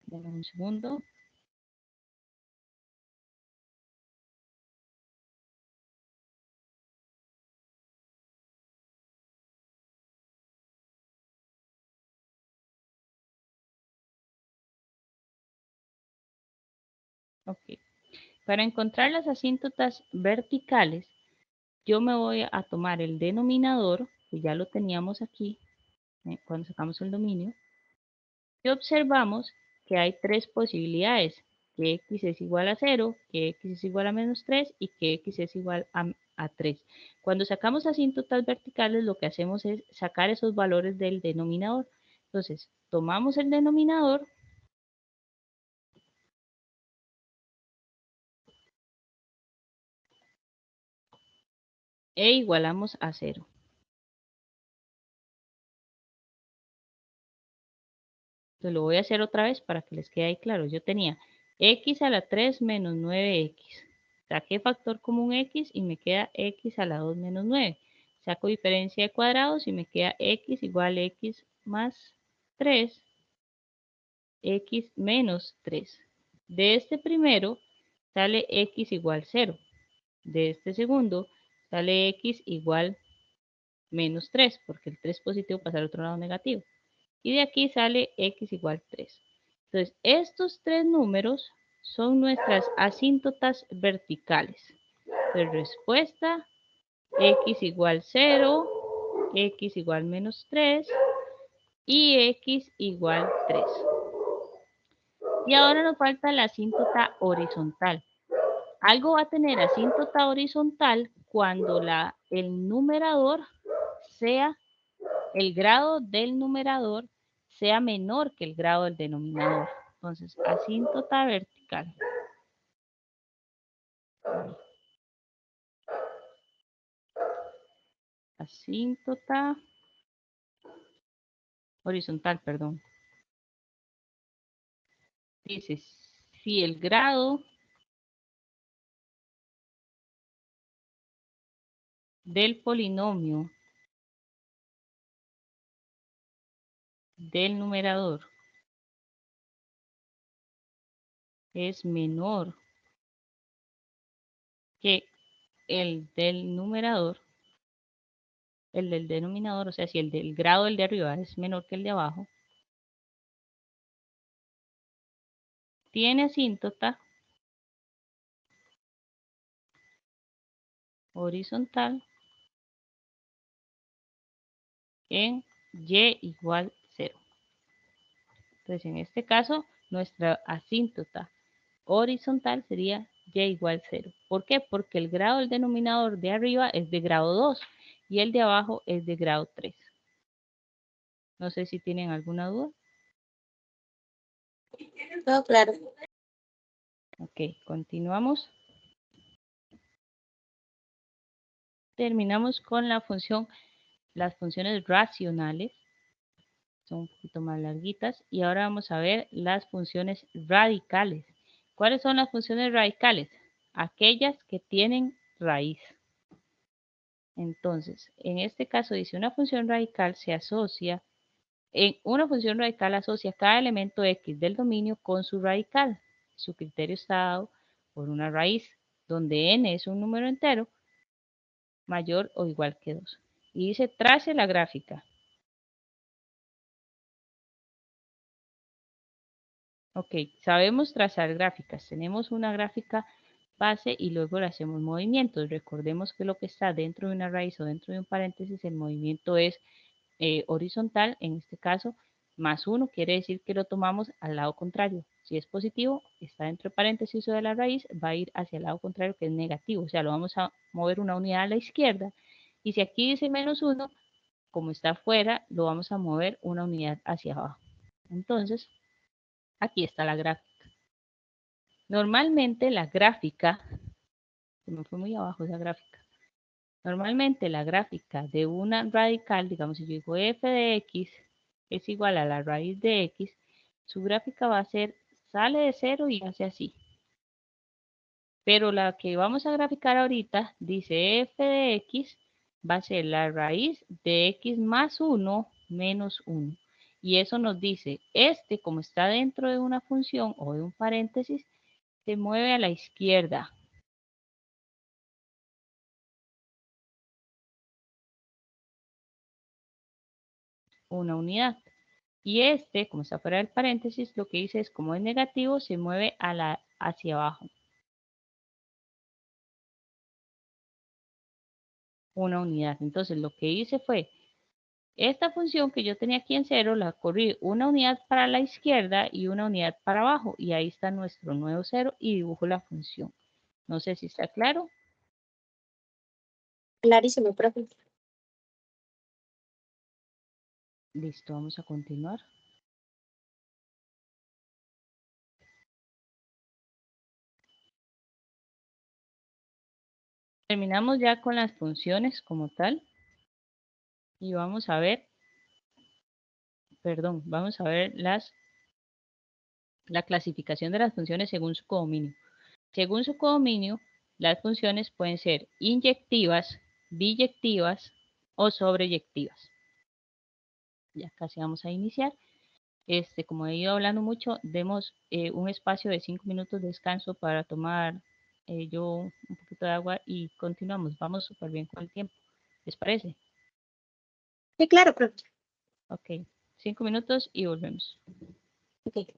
Denme un segundo. Ok. Para encontrar las asíntotas verticales, yo me voy a tomar el denominador, que ya lo teníamos aquí, cuando sacamos el dominio, y observamos que hay tres posibilidades, que x es igual a 0, que x es igual a menos 3 y que x es igual a 3. Cuando sacamos asíntotas verticales, lo que hacemos es sacar esos valores del denominador. Entonces, tomamos el denominador e igualamos a 0. Entonces lo voy a hacer otra vez para que les quede ahí claro. Yo tenía x a la 3 menos 9x. Saqué factor común x y me queda x a la 2 menos 9. Saco diferencia de cuadrados y me queda x igual a x más 3, x menos 3. De este primero sale x igual 0. De este segundo sale x igual menos 3, porque el 3 positivo pasa al otro lado negativo. Y de aquí sale x igual 3. Entonces, estos tres números son nuestras asíntotas verticales. Entonces, respuesta, x igual 0, x igual menos 3 y x igual 3. Y ahora nos falta la asíntota horizontal. Algo va a tener asíntota horizontal cuando el numerador sea, el grado del numerador sea menor que el grado del denominador. Entonces, asíntota vertical. Asíntota horizontal, perdón. Dice, si el grado del polinomio del numerador es menor que el del numerador, el del denominador, o sea, si el del grado del de arriba es menor que el de abajo, tiene asíntota horizontal en y igual 0. Entonces, en este caso, nuestra asíntota horizontal sería y igual 0. ¿Por qué? Porque el grado del denominador de arriba es de grado 2 y el de abajo es de grado 3. No sé si tienen alguna duda. Todo claro. Ok, continuamos. terminamos con la función, las funciones racionales. Son un poquito más larguitas. Y ahora vamos a ver las funciones radicales. ¿Cuáles son las funciones radicales? Aquellas que tienen raíz. Entonces, en este caso dice una función radical se asocia, en una función radical asocia cada elemento X del dominio con su radical. Su criterio está dado por una raíz, donde n es un número entero mayor o igual que 2. Y dice, trace la gráfica. Ok, sabemos trazar gráficas. Tenemos una gráfica base y luego le hacemos movimientos. Recordemos que lo que está dentro de una raíz o dentro de un paréntesis, el movimiento es horizontal, en este caso, más 1 quiere decir que lo tomamos al lado contrario. Si es positivo, está dentro de paréntesis o de la raíz, va a ir hacia el lado contrario que es negativo. O sea, lo vamos a mover una unidad a la izquierda. Y si aquí dice menos 1, como está afuera, lo vamos a mover una unidad hacia abajo. Entonces, aquí está la gráfica. Normalmente la gráfica, se me fue muy abajo esa gráfica. Normalmente la gráfica de una radical, digamos si yo digo f de x es igual a la raíz de x, su gráfica va a ser, sale de 0 y hace así. Pero la que vamos a graficar ahorita dice f de x va a ser la raíz de x más 1 menos 1. Y eso nos dice, como está dentro de una función o de un paréntesis, se mueve a la izquierda. Una unidad. Y como está fuera del paréntesis, lo que dice es como es negativo, se mueve hacia abajo. Una unidad. Entonces lo que hice fue, esta función que yo tenía aquí en 0, la corrí una unidad para la izquierda y una unidad para abajo. Y ahí está nuestro nuevo 0 y dibujo la función. No sé si está claro. Clarísimo, profe. Listo, vamos a continuar. Terminamos ya con las funciones como tal. Y vamos a ver, vamos a ver la clasificación de las funciones según su codominio. Según su codominio, las funciones pueden ser inyectivas, biyectivas o sobreyectivas. Ya casi vamos a iniciar. Como he ido hablando mucho, demos un espacio de 5 minutos de descanso para tomar yo un poquito de agua y continuamos. Vamos súper bien con el tiempo. ¿Les parece? Sí, claro, profe. Ok, 5 minutos y volvemos. Ok.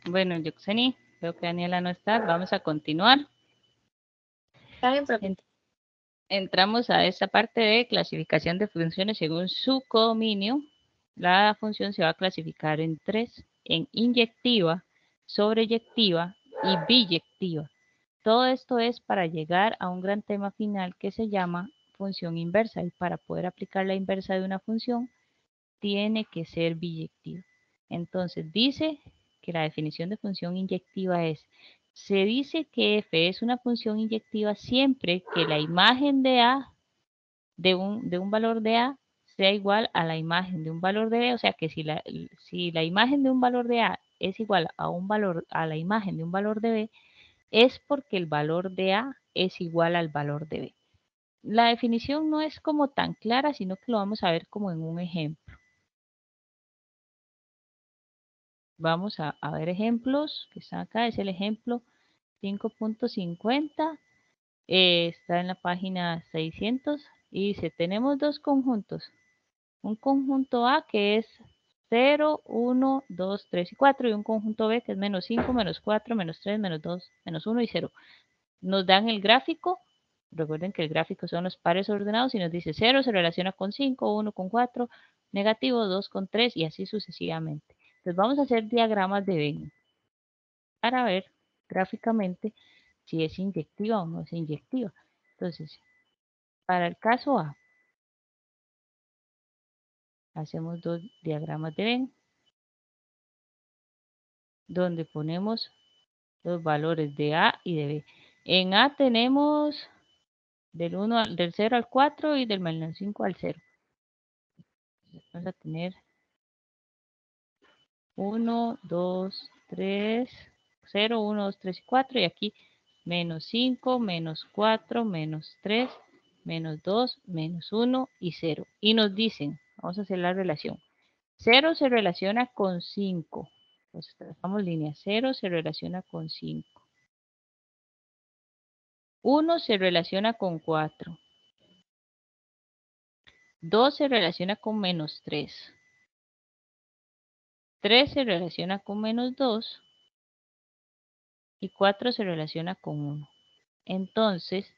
Bueno, Yoxeni, creo que Daniela no está. Vamos a continuar. Está bien, profe. Entramos a esta parte de clasificación de funciones según su codominio. La función se va a clasificar en tres: en inyectiva, sobreyectiva y biyectiva. Todo esto es para llegar a un gran tema final que se llama función inversa, y para poder aplicar la inversa de una función tiene que ser biyectiva. Entonces dice que la definición de función inyectiva es: se dice que f es una función inyectiva siempre que la imagen de a de un valor de a sea igual a la imagen de un valor de b. O sea que si la imagen de un valor de a es igual a la imagen de un valor de b, es porque el valor de a es igual al valor de b. La definición no es como tan clara, sino que lo vamos a ver como en un ejemplo. Vamos a ver ejemplos que están acá. Es el ejemplo 5.50. Está en la página 600 y dice: tenemos dos conjuntos. Un conjunto A que es 0, 1, 2, 3 y 4, y un conjunto B que es menos 5, menos 4, menos 3, menos 2, menos 1 y 0. Nos dan el gráfico. Recuerden que el gráfico son los pares ordenados y nos dice 0 se relaciona con 5, 1 con 4, negativo, 2 con 3 y así sucesivamente. Entonces vamos a hacer diagramas de Venn para ver gráficamente si es inyectiva o no es inyectiva. Entonces, para el caso A, hacemos dos diagramas de Venn donde ponemos los valores de A y de B. En A tenemos del 0 al 4 y del menos 5 al 0. Vamos a tener 1, 2, 3, 0, 1, 2, 3 y 4. Y aquí menos 5, menos 4, menos 3, menos 2, menos 1 y 0. Y nos dicen, vamos a hacer la relación. 0 se relaciona con 5. Entonces trazamos línea. 0 se relaciona con 5. 1 se relaciona con 4. 2 se relaciona con menos 3. 3 se relaciona con menos 2. Y 4 se relaciona con 1. Entonces,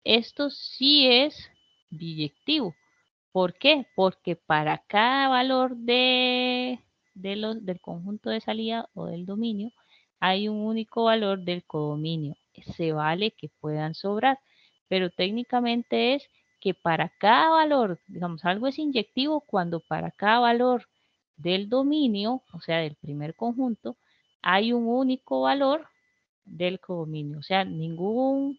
esto sí es biyectivo. ¿Por qué? Porque para cada valor del conjunto de salida o del dominio, hay un único valor del codominio. Se vale que puedan sobrar, pero técnicamente es que para cada valor, digamos, algo es inyectivo cuando para cada valor del dominio, o sea, del primer conjunto, hay un único valor del codominio. O sea, ningún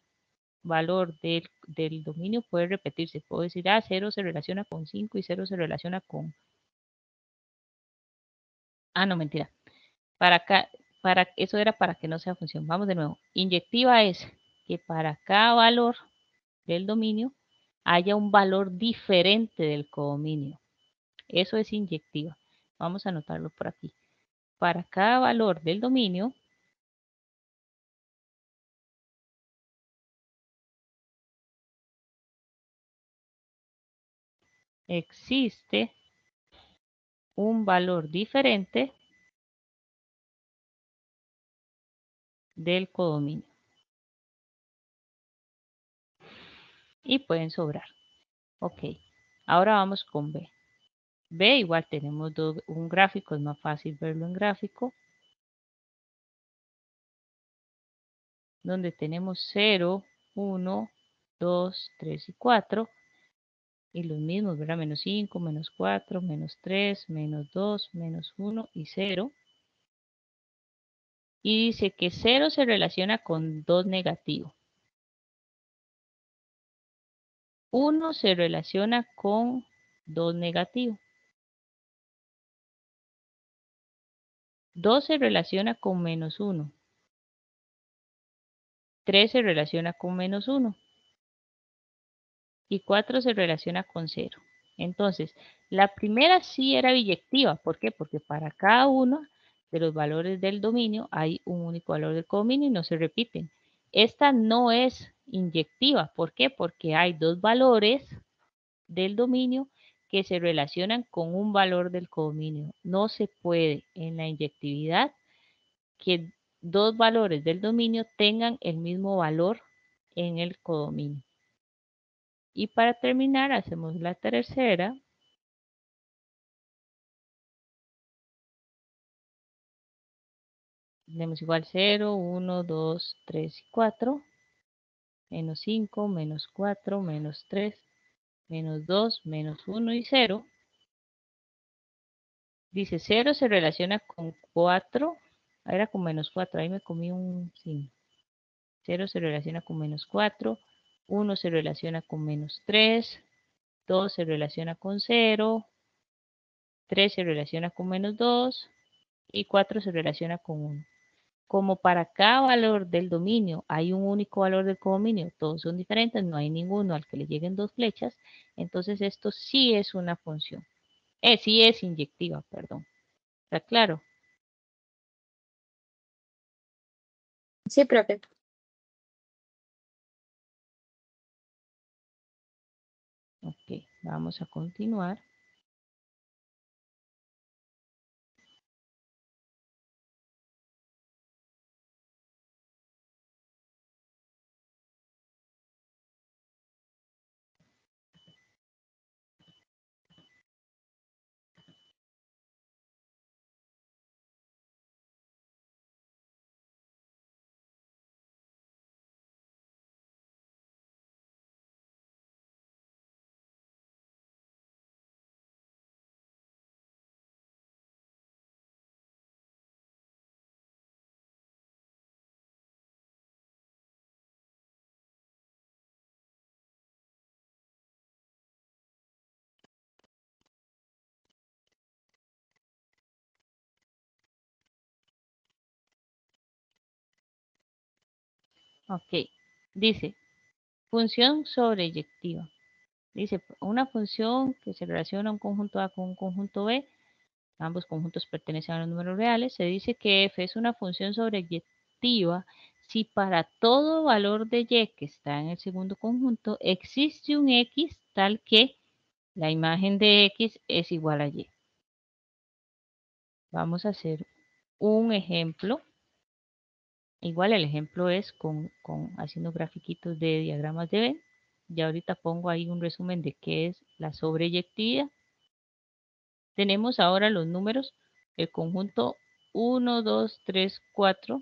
valor del dominio puede repetirse. Puedo decir, 0 se relaciona con 5 y 0 se relaciona con... no, mentira. Para acá, eso era para que no sea función. Vamos de nuevo. Inyectiva es que para cada valor del dominio haya un valor diferente del codominio. Eso es inyectiva. Vamos a anotarlo por aquí. Para cada valor del dominio existe un valor diferente del codominio. Y pueden sobrar. Ok, ahora vamos con B. B igual tenemos un gráfico, es más fácil verlo en gráfico, donde tenemos 0, 1, 2, 3 y 4, y los mismos, ¿verdad? Menos 5, menos 4, menos 3, menos 2, menos 1 y 0. Y dice que 0 se relaciona con 2 negativo. 1 se relaciona con 2 negativo. 2 se relaciona con menos 1. 3 se relaciona con menos 1. Y 4 se relaciona con 0. Entonces, la primera sí era biyectiva. ¿Por qué? Porque para cada uno de los valores del dominio hay un único valor del codominio y no se repiten. Esta no es inyectiva. ¿Por qué? Porque hay dos valores del dominio que se relacionan con un valor del codominio. No se puede en la inyectividad que dos valores del dominio tengan el mismo valor en el codominio. Y para terminar, hacemos la tercera. Tenemos igual 0, 1, 2, 3 y 4. Menos 5, menos 4, menos 3, menos 2, menos 1 y 0. Dice 0 se relaciona con 4. Era con menos 4. Ahí me comí un signo. 0 se relaciona con menos 4. 1 se relaciona con menos 3. 2 se relaciona con 0. 3 se relaciona con menos 2. Y 4 se relaciona con 1. Como para cada valor del dominio hay un único valor del codominio, todos son diferentes, no hay ninguno al que le lleguen dos flechas, entonces esto sí es una función. Sí es inyectiva, perdón. ¿Está claro? Sí, profe. Ok, vamos a continuar. Ok, dice, función sobreyectiva. Dice, una función que se relaciona un conjunto A con un conjunto B, ambos conjuntos pertenecen a los números reales, se dice que f es una función sobreyectiva si para todo valor de y que está en el segundo conjunto existe un x tal que la imagen de x es igual a y. Vamos a hacer un ejemplo. Igual el ejemplo es con haciendo grafiquitos de diagramas de Venn. Ya ahorita pongo ahí un resumen de qué es la sobreyectividad. Tenemos ahora los números, el conjunto 1, 2, 3, 4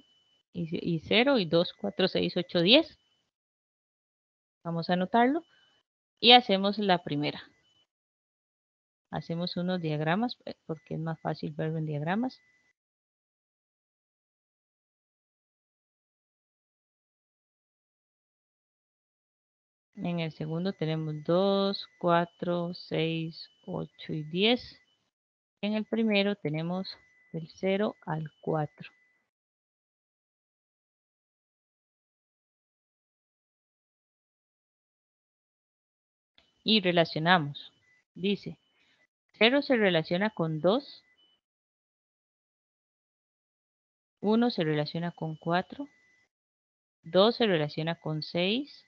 y 0 y 2, 4, 6, 8, 10. Vamos a anotarlo y hacemos la primera. Hacemos unos diagramas porque es más fácil verlo en diagramas. En el segundo tenemos 2, 4, 6, 8 y 10. En el primero tenemos del 0 al 4. Y relacionamos. Dice, 0 se relaciona con 2, 1 se relaciona con 4, 2 se relaciona con 6,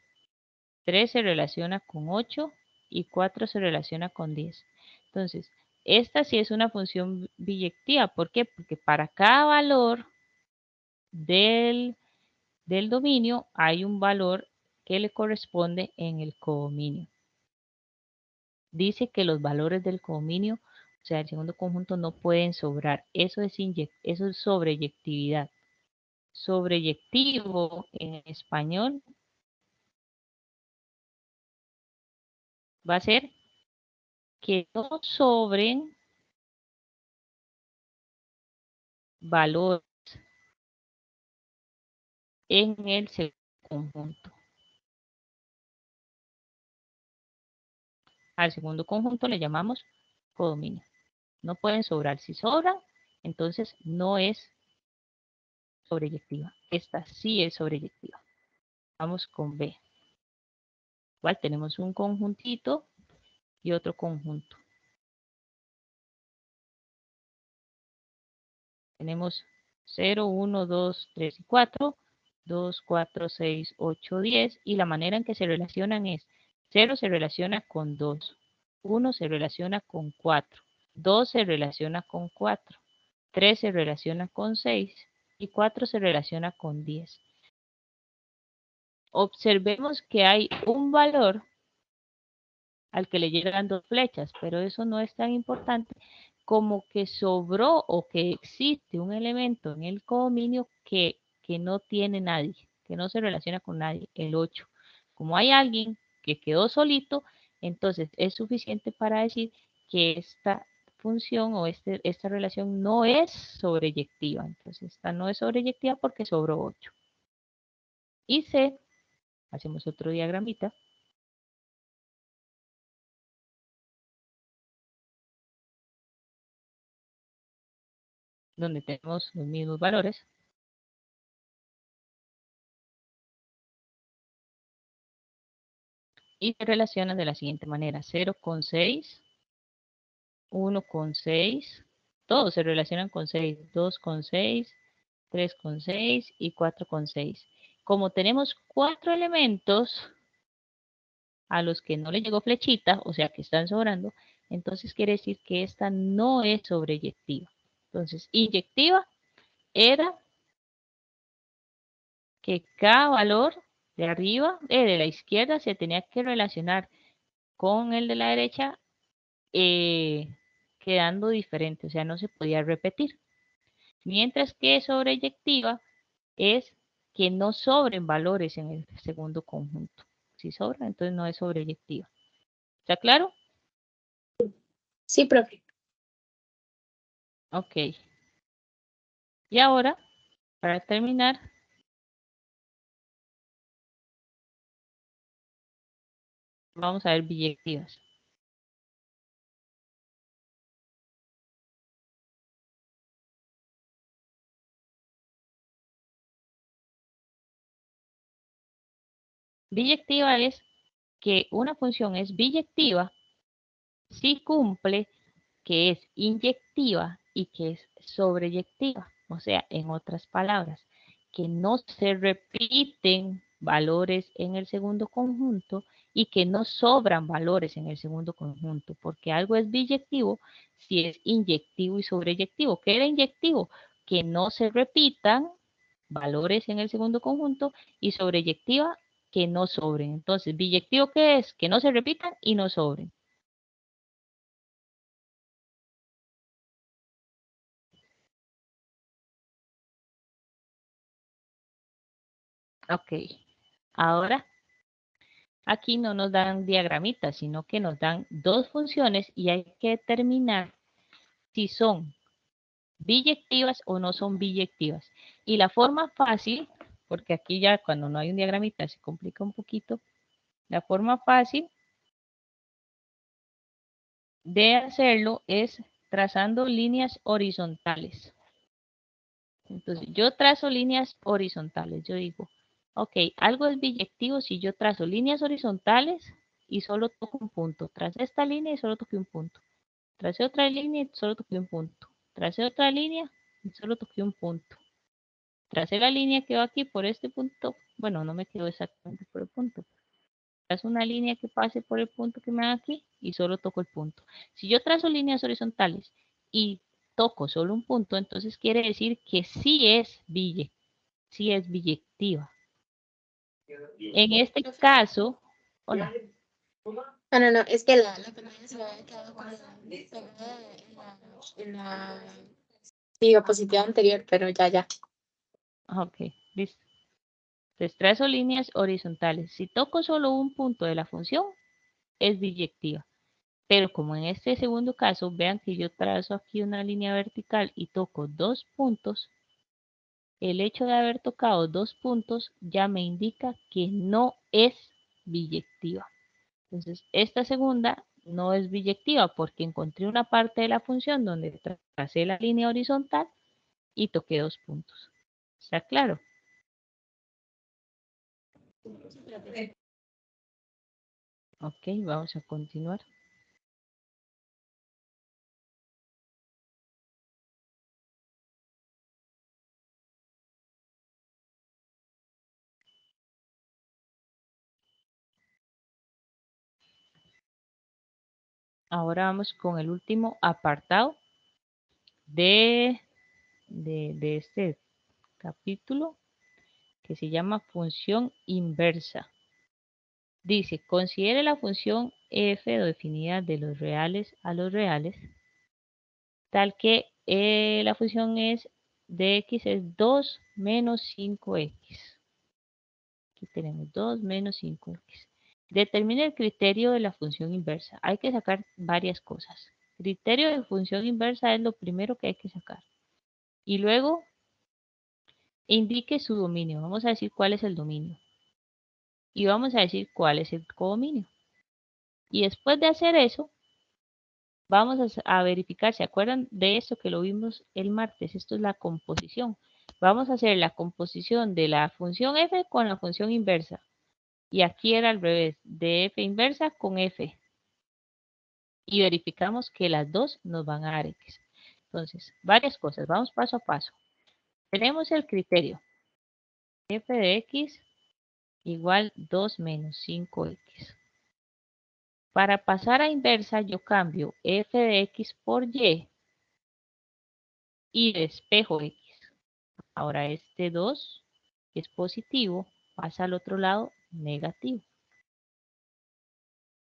3 se relaciona con 8 y 4 se relaciona con 10. Entonces, esta sí es una función biyectiva. ¿Por qué? Porque para cada valor del dominio hay un valor que le corresponde en el codominio. Dice que los valores del codominio, o sea, el segundo conjunto, no pueden sobrar. Eso es sobreyectividad. Sobreyectivo en español va a ser que no sobren valores en el segundo conjunto. Al segundo conjunto le llamamos codominio. No pueden sobrar. Si sobran, entonces no es sobreyectiva. Esta sí es sobreyectiva. Vamos con B. Igual tenemos un conjuntito y otro conjunto. Tenemos 0, 1, 2, 3 y 4, 2, 4, 6, 8, 10. Y la manera en que se relacionan es 0 se relaciona con 2, 1 se relaciona con 4, 2 se relaciona con 4, 3 se relaciona con 6, y 4 se relaciona con 10. Observemos que hay un valor al que le llegan 2 flechas, pero eso no es tan importante como que sobró o que existe un elemento en el codominio que no tiene nadie, que no se relaciona con nadie, el 8. Como hay alguien que quedó solito, entonces es suficiente para decir que esta función o esta relación no es sobreyectiva. Entonces esta no es sobreyectiva porque sobró 8. Y C, hacemos otro diagramita. Donde tenemos los mismos valores. Y se relacionan de la siguiente manera: 0,6, 1,6, todos se relacionan con 6, 2,6, 3,6 y 4,6. Como tenemos 4 elementos a los que no le llegó flechita, o sea que están sobrando, entonces quiere decir que esta no es sobreyectiva. Entonces, inyectiva era que cada valor de arriba, de la izquierda, se tenía que relacionar con el de la derecha quedando diferente, o sea, no se podía repetir. Mientras que sobreyectiva es que no sobren valores en el segundo conjunto. Si sobra, entonces no es sobreyectiva. ¿Está claro? Sí, profe. Ok. Y ahora, para terminar, vamos a ver biyectivas. Biyectiva es que una función es biyectiva si cumple que es inyectiva y que es sobreyectiva. O sea, en otras palabras, que no se repiten valores en el segundo conjunto y que no sobran valores en el segundo conjunto, porque algo es biyectivo si es inyectivo y sobreyectivo. ¿Qué era inyectivo? Que no se repitan valores en el segundo conjunto y sobreyectiva que no sobren. Entonces, biyectivo, ¿qué es? Que no se repitan y no sobren. Ok, ahora aquí no nos dan diagramitas, sino que nos dan dos funciones y hay que determinar si son biyectivas o no son biyectivas. Y la forma fácil, porque aquí ya cuando no hay un diagramita se complica un poquito, la forma fácil de hacerlo es trazando líneas horizontales. Entonces, yo trazo líneas horizontales. Yo digo, ok, algo es biyectivo si yo trazo líneas horizontales y solo toco un punto. Tracé esta línea y solo toqué un punto. Tracé otra línea y solo toqué un punto. Tracé otra línea y solo toqué un punto. Tracé la línea que va aquí por este punto. Bueno, no me quedo exactamente por el punto. Trazo una línea que pase por el punto que me da aquí y solo toco el punto. Si yo trazo líneas horizontales y toco solo un punto, entonces quiere decir que sí es biyectiva. En este caso, hola. No, no, no, es que la pantalla se me había quedado como pegada en la diapositiva anterior, pero ya. Ok, listo. Entonces trazo líneas horizontales. Si toco solo un punto de la función, es biyectiva. Pero como en este segundo caso, vean que yo trazo aquí una línea vertical y toco dos puntos, el hecho de haber tocado dos puntos ya me indica que no es biyectiva. Entonces, esta segunda no es biyectiva porque encontré una parte de la función donde tracé la línea horizontal y toqué dos puntos. ¿Está claro? Ok, vamos a continuar. Ahora vamos con el último apartado de este capítulo que se llama función inversa. Dice, considere la función f definida de los reales a los reales, tal que la función es de x es 2 menos 5x. Aquí tenemos 2 menos 5x. Determine el criterio de la función inversa. Hay que sacar varias cosas. Criterio de función inversa es lo primero que hay que sacar. Y luego indique su dominio. Vamos a decir cuál es el dominio. Y vamos a decir cuál es el codominio. Y después de hacer eso, vamos a verificar, ¿se acuerdan de esto que lo vimos el martes? Esto es la composición. Vamos a hacer la composición de la función f con la función inversa. Y aquí era al revés, de f inversa con f. Y verificamos que las dos nos van a dar x. Entonces, varias cosas, vamos paso a paso. Tenemos el criterio. F de x igual 2 menos 5x. Para pasar a inversa, yo cambio f de x por y y despejo x. Ahora este 2, que es positivo, pasa al otro lado negativo.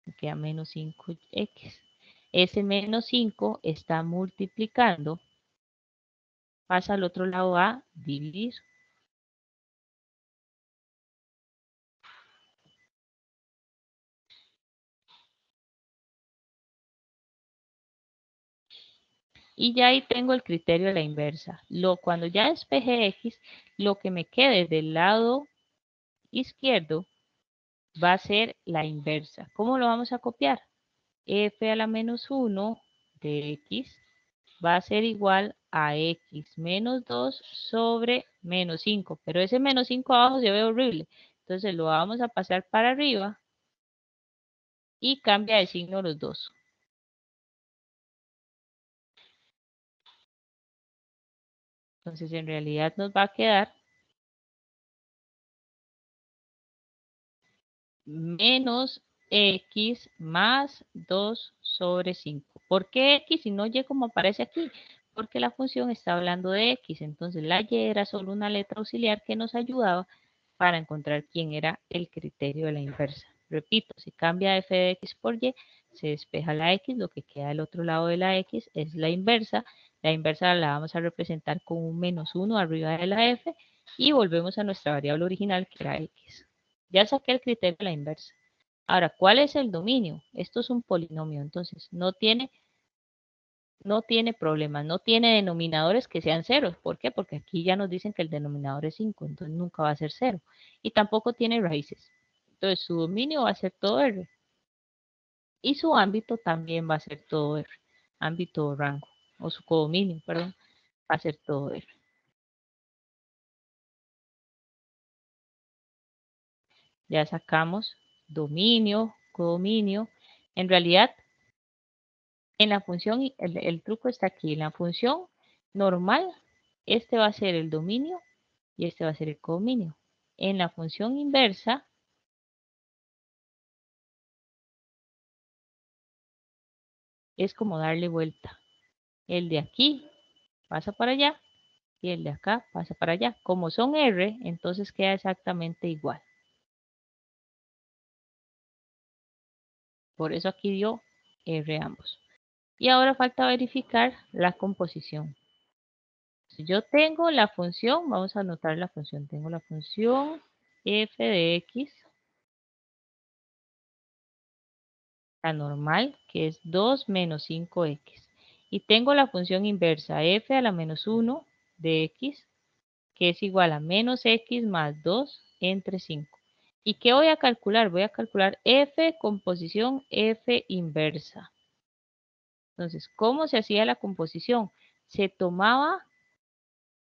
Me queda menos 5x. Ese menos 5 está multiplicando, pasa al otro lado a dividir. Y ya ahí tengo el criterio de la inversa. Cuando ya despeje x, lo que me quede del lado izquierdo va a ser la inversa. ¿Cómo lo vamos a copiar? F a la menos 1 de x va a ser igual a x menos 2 sobre menos 5. Pero ese menos 5 abajo se ve horrible. Entonces lo vamos a pasar para arriba y cambia de signo los dos. Entonces en realidad nos va a quedar menos x más 2 sobre 5. ¿Por qué x y no y como aparece aquí? Porque la función está hablando de x. Entonces la y era solo una letra auxiliar que nos ayudaba para encontrar quién era el criterio de la inversa. Repito, si cambia f de x por y, se despeja la x, lo que queda del otro lado de la x es la inversa. La inversa la vamos a representar con un menos 1 arriba de la f y volvemos a nuestra variable original que era x. Ya saqué el criterio de la inversa. Ahora, ¿cuál es el dominio? Esto es un polinomio, entonces no tiene problemas, no tiene denominadores que sean ceros. ¿Por qué? Porque aquí ya nos dicen que el denominador es 5, entonces nunca va a ser 0. Y tampoco tiene raíces. Entonces su dominio va a ser todo R. Y su ámbito también va a ser todo R. Ámbito o rango, o su codominio, perdón, va a ser todo R. Ya sacamos dominio, codominio. En realidad, en la función, el truco está aquí. En la función normal, este va a ser el dominio y este va a ser el codominio. En la función inversa, es como darle vuelta. El de aquí pasa para allá y el de acá pasa para allá. Como son R, entonces queda exactamente igual. Por eso aquí dio R ambos. Y ahora falta verificar la composición. Si yo tengo la función, vamos a anotar la función. Tengo la función f de x, la normal, que es 2 menos 5x. Y tengo la función inversa, f a la menos 1 de x, que es igual a menos x más 2 entre 5. ¿Y qué voy a calcular? Voy a calcular f composición f inversa. Entonces, ¿cómo se hacía la composición? Se tomaba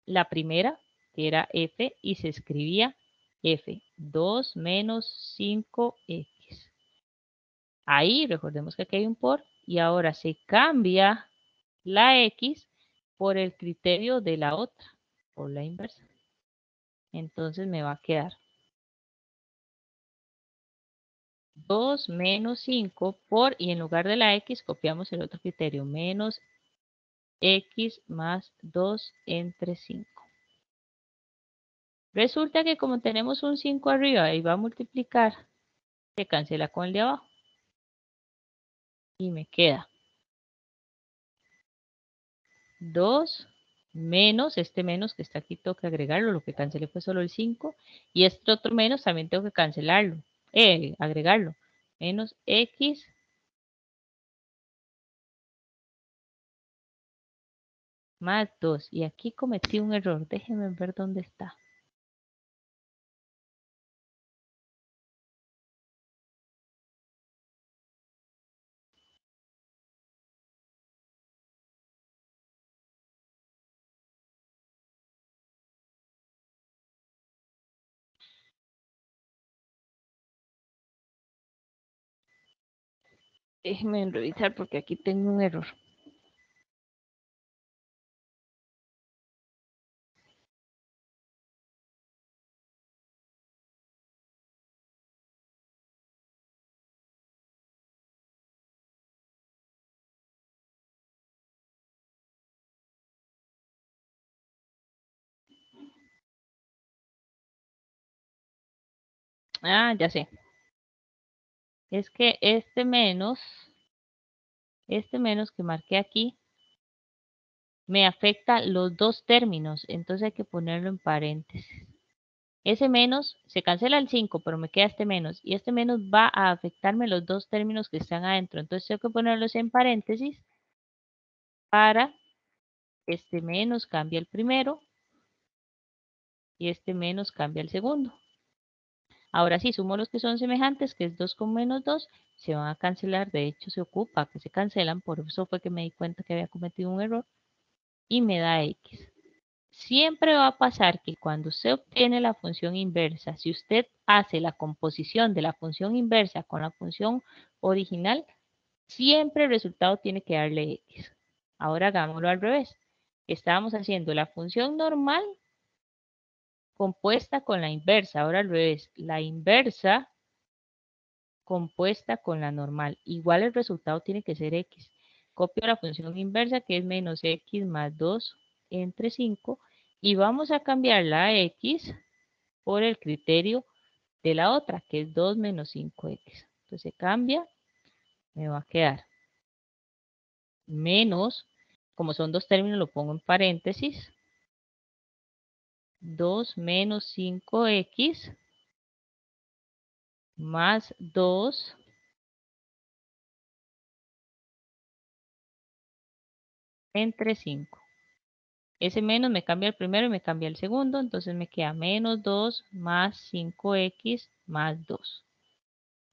la primera, que era f, y se escribía f, 2 menos 5x. Ahí recordemos que aquí hay un por, y ahora se cambia la x por el criterio de la otra, por la inversa. Entonces me va a quedar 2 menos 5 por, y en lugar de la x copiamos el otro criterio, menos x más 2 entre 5. Resulta que como tenemos un 5 arriba y va a multiplicar, se cancela con el de abajo. Y me queda 2 menos, este menos que está aquí tengo que agregarlo, lo que cancelé fue solo el 5. Y este otro menos también tengo que cancelarlo, agregarlo. Menos x más 2. Y aquí cometí un error, déjenme ver dónde está. Déjenme revisar porque aquí tengo un error. Ah, ya sé. Es que este menos que marqué aquí, me afecta los dos términos, entonces hay que ponerlo en paréntesis. Ese menos, se cancela el 5, pero me queda este menos, y este menos va a afectarme los dos términos que están adentro, entonces tengo que ponerlos en paréntesis para este menos cambia el primero y este menos cambia el segundo. Ahora sí, sumo los que son semejantes, que es 2 con menos 2, se van a cancelar, de hecho se ocupa que se cancelan, por eso fue que me di cuenta que había cometido un error, y me da x. Siempre va a pasar que cuando usted obtiene la función inversa, si usted hace la composición de la función inversa con la función original, siempre el resultado tiene que darle x. Ahora hagámoslo al revés. Estábamos haciendo la función normal compuesta con la inversa. Ahora al revés, la inversa compuesta con la normal. Igual el resultado tiene que ser x. Copio la función inversa que es menos x más 2 entre 5 y vamos a cambiar la x por el criterio de la otra que es 2 menos 5x. Entonces se cambia, me va a quedar menos, como son dos términos lo pongo en paréntesis, 2 menos 5x más 2 entre 5. Ese menos me cambia el primero y me cambia el segundo, entonces me queda menos 2 más 5x más 2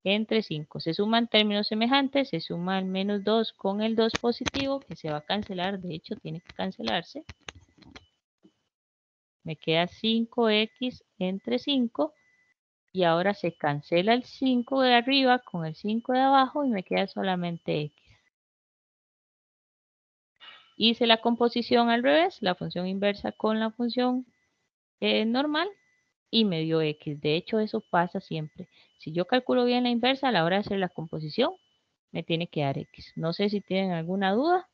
entre 5. Se suman términos semejantes, se suma el menos 2 con el 2 positivo, que se va a cancelar, de hecho tiene que cancelarse. Me queda 5x entre 5 y ahora se cancela el 5 de arriba con el 5 de abajo y me queda solamente x. Hice la composición al revés, la función inversa con la función normal y me dio x. De hecho, eso pasa siempre. Si yo calculo bien la inversa a la hora de hacer la composición, me tiene que dar x. No sé si tienen alguna duda.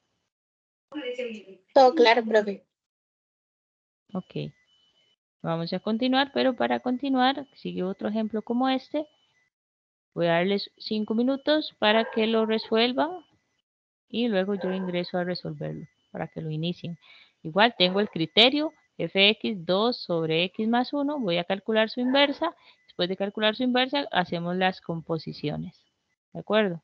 Todo claro, profe. Ok, vamos a continuar, pero para continuar, sigue otro ejemplo como este. Voy a darles 5 minutos para que lo resuelvan y luego yo ingreso a resolverlo para que lo inicien. Igual tengo el criterio fx 2 sobre x más 1, voy a calcular su inversa. Después de calcular su inversa, hacemos las composiciones. ¿De acuerdo?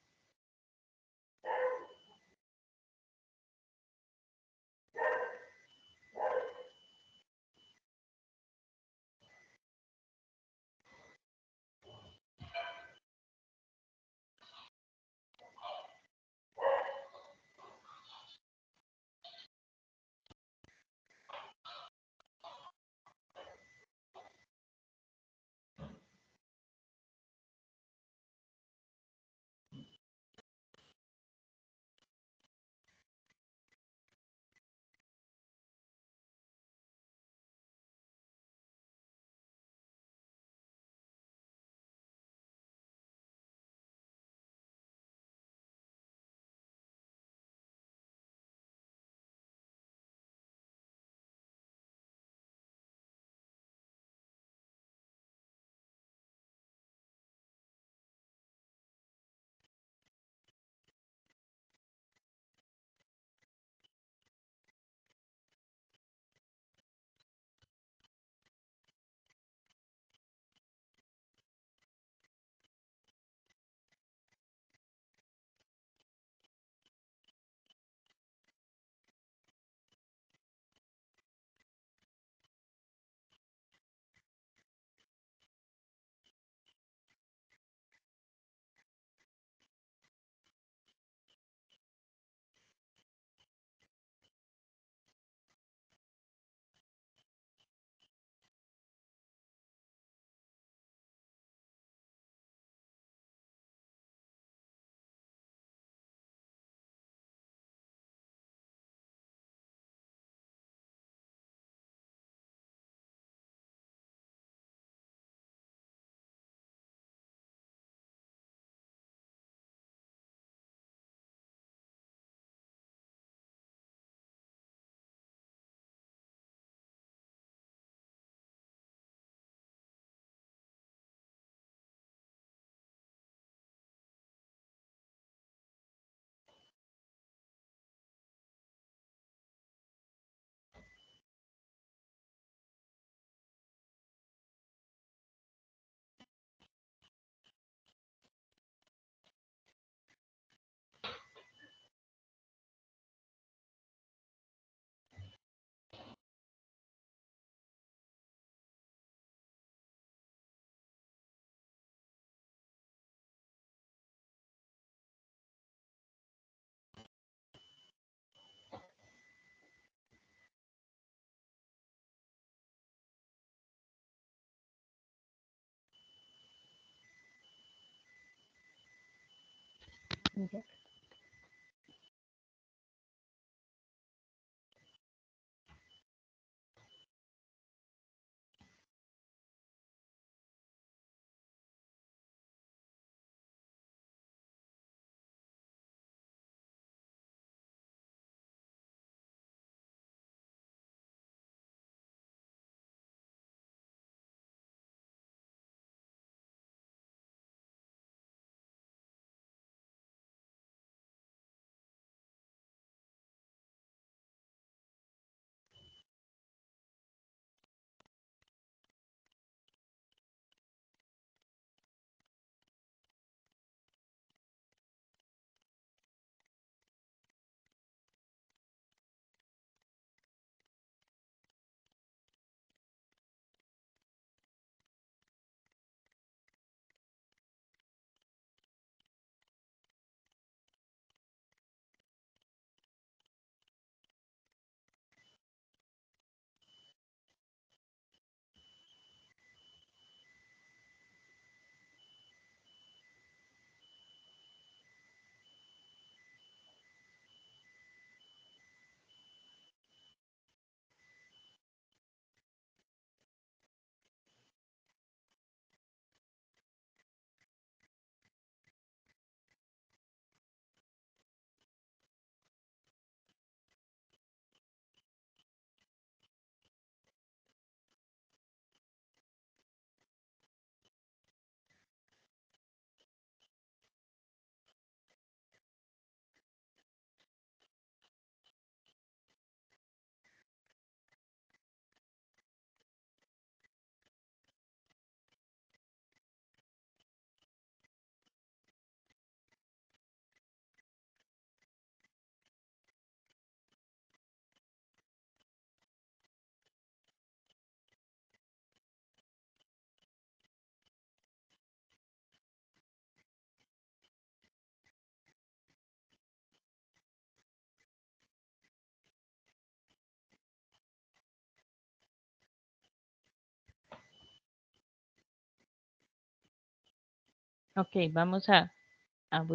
Ok, vamos a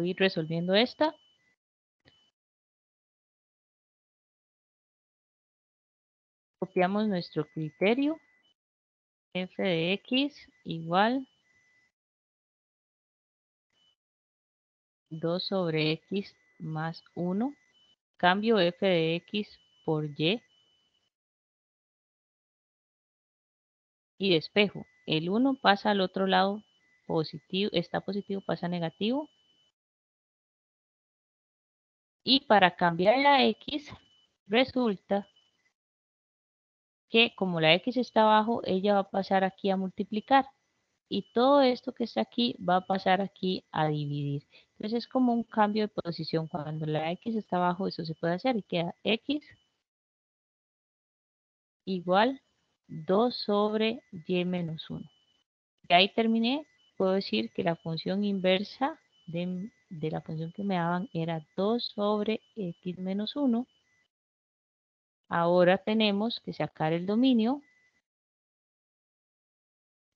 ir resolviendo esta. Copiamos nuestro criterio. F de X igual 2 sobre X más 1. Cambio F de X por Y. Y despejo. El 1 pasa al otro lado positivo, está positivo, pasa negativo. Y para cambiar la X, resulta que como la X está abajo, ella va a pasar aquí a multiplicar. Y todo esto que está aquí va a pasar aquí a dividir. Entonces es como un cambio de posición. Cuando la X está abajo, eso se puede hacer y queda X igual 2 sobre Y menos 1. Y ahí terminé. Puedo decir que la función inversa de la función que me daban era 2 sobre X menos 1. Ahora tenemos que sacar el dominio.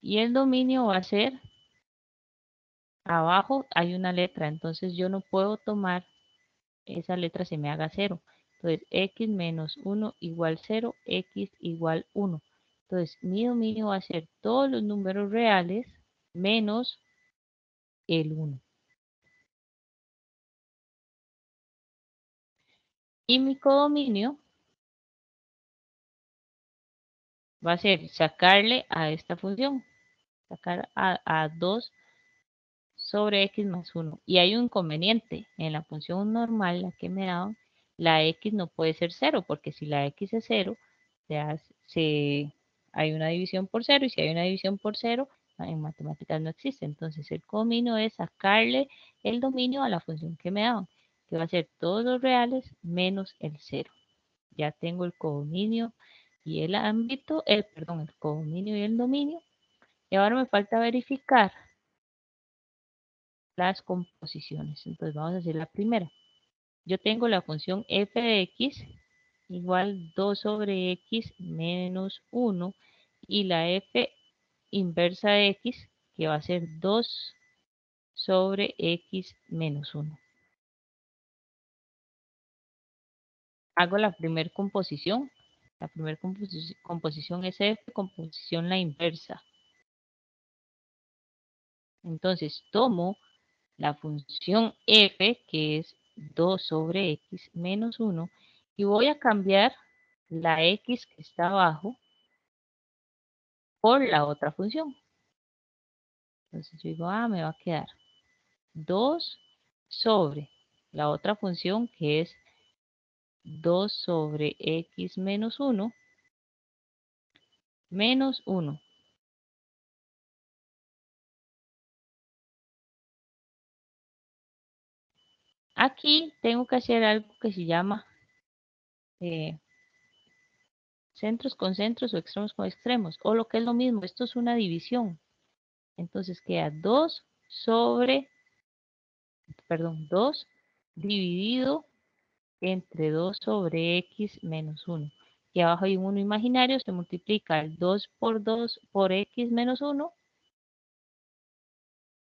Y el dominio va a ser, abajo hay una letra. Entonces yo no puedo tomar esa letra, se me haga 0. Entonces X menos 1 igual 0, X igual 1. Entonces mi dominio va a ser todos los números reales menos el 1. Y mi codominio va a ser sacarle a esta función, sacar a 2 sobre X más 1. Y hay un inconveniente. En la función normal, la que me daban, la X no puede ser 0, porque si la X es 0, hay una división por 0, y si hay una división por 0, en matemáticas no existe. Entonces el codominio es sacarle el dominio a la función que me daban, que va a ser todos los reales menos el 0. Ya tengo el codominio y el ámbito, perdón, el codominio y el dominio. Y ahora me falta verificar las composiciones. Entonces vamos a hacer la primera. Yo tengo la función f de x igual 2 sobre x menos 1 y la f inversa de x que va a ser 2 sobre x menos 1. hago la primer composición. La primera composición es F, composición la inversa. Entonces tomo la función F, que es 2 sobre X menos 1, y voy a cambiar la X que está abajo por la otra función. Entonces yo digo, me va a quedar 2 sobre la otra función, que es 2 sobre X menos 1, menos 1. Aquí tengo que hacer algo que se llama centros con centros o extremos con extremos, o lo que es lo mismo, esto es una división. Entonces queda 2 sobre, perdón, 2 dividido entre 2 sobre X menos 1. Y abajo hay un 1 imaginario, se multiplica el 2 por 2 por X menos 1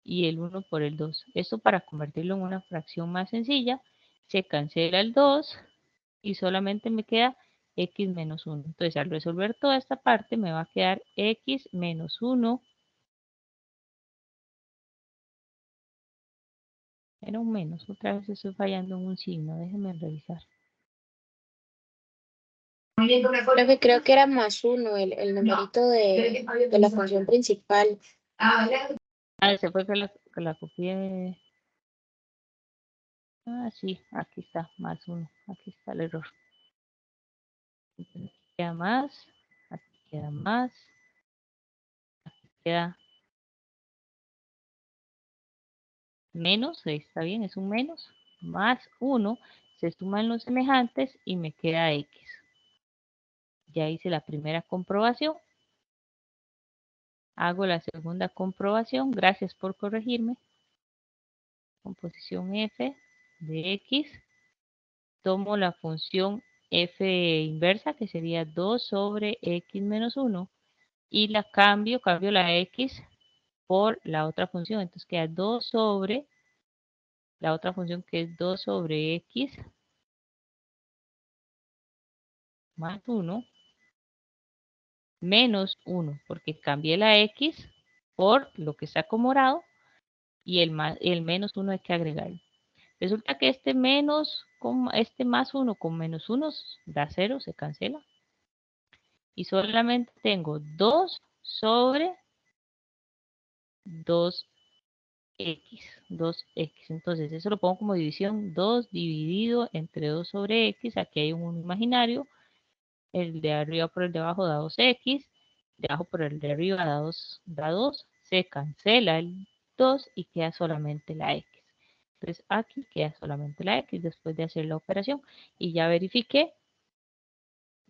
y el 1 por el 2. Esto para convertirlo en una fracción más sencilla, se cancela el 2 y solamente me queda X menos 1. Entonces al resolver toda esta parte me va a quedar X menos 1. Era un menos, otra vez estoy fallando en un signo, déjenme revisar. Profe, creo que era más uno el numerito de la función principal. Se fue que la copié. Sí, aquí está, más 1. Aquí está el error. Aquí queda más, aquí queda más, aquí queda menos, ahí está bien, es un menos, más 1, se suman los semejantes y me queda X. Ya hice la primera comprobación. Hago la segunda comprobación, gracias por corregirme. Composición F de X. Tomo la función F inversa, que sería 2 sobre X menos 1, y la cambio la X por la otra función. Entonces queda 2 sobre la otra función, que es 2 sobre X más 1 menos 1, porque cambié la X por lo que está como morado y el menos 1 hay que agregarlo. Resulta que este más 1 con menos 1 da 0, se cancela. Y solamente tengo 2 sobre 2x. 2x. Entonces eso lo pongo como división, 2 dividido entre 2 sobre x. Aquí hay un imaginario. El de arriba por el de abajo da 2x. De abajo por el de arriba da 2. Se cancela el 2 y queda solamente la x. Entonces aquí queda solamente la x después de hacer la operación. Y ya verifiqué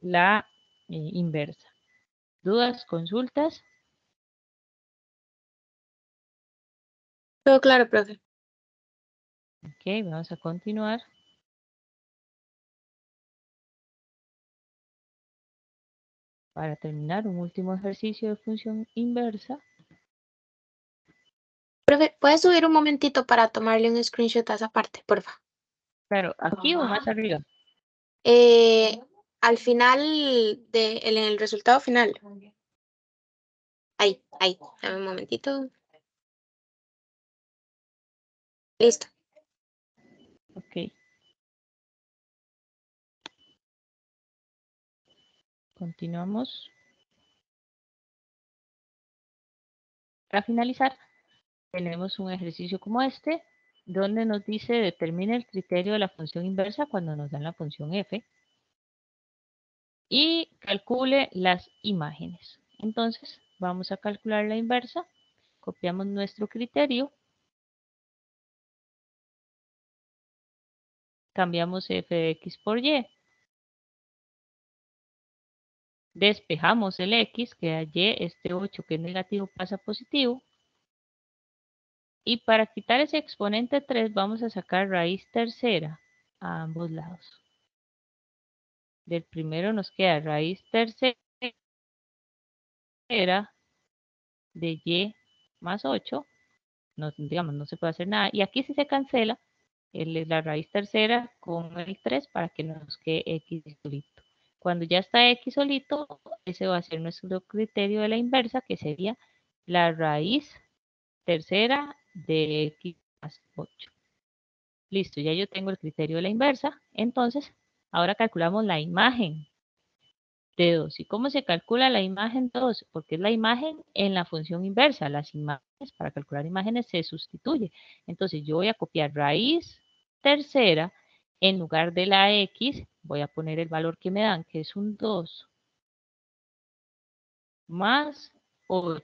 la inversa. ¿Dudas? ¿Consultas? Todo claro, profe. Ok, vamos a continuar. Para terminar, un último ejercicio de función inversa. Profe, ¿puedes subir un momentito para tomarle un screenshot a esa parte, porfa? Claro, aquí o más arriba. Al final, en el resultado final. Ahí, dame un momentito. Listo. Ok. Continuamos. Para finalizar, tenemos un ejercicio como este, donde nos dice determine el criterio de la función inversa cuando nos dan la función f y calcule las imágenes. Entonces, vamos a calcular la inversa. Copiamos nuestro criterio. Cambiamos f de x por y. Despejamos el x, queda y, este 8 que es negativo pasa a positivo. Y para quitar ese exponente 3 vamos a sacar raíz tercera a ambos lados. Del primero nos queda raíz tercera de y más 8. No, digamos, no se puede hacer nada. Y aquí sí se cancela la raíz tercera con el 3 para que nos quede x solito. Cuando ya está x solito, ese va a ser nuestro criterio de la inversa, que sería la raíz tercera de x más 8. Listo, ya yo tengo el criterio de la inversa. Entonces, ahora calculamos la imagen de 2. ¿Y cómo se calcula la imagen 2? Porque es la imagen en la función inversa. Las imágenes, para calcular imágenes, se sustituye. Entonces, yo voy a copiar raíz tercera. En lugar de la x, voy a poner el valor que me dan, que es un 2 más 8.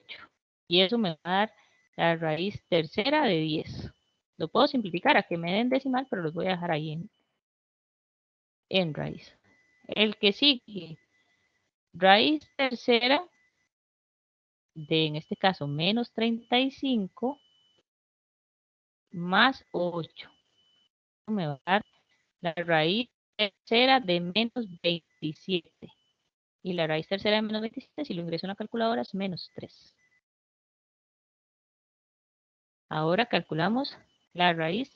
Y eso me va a dar la raíz tercera de 10. Lo puedo simplificar a que me den decimal, pero los voy a dejar ahí en raíz. El que sigue, raíz tercera de, en este caso, menos 35 más 8. Me va a dar la raíz tercera de menos 27. Y la raíz tercera de menos 27, si lo ingreso en la calculadora, es menos 3. Ahora calculamos la raíz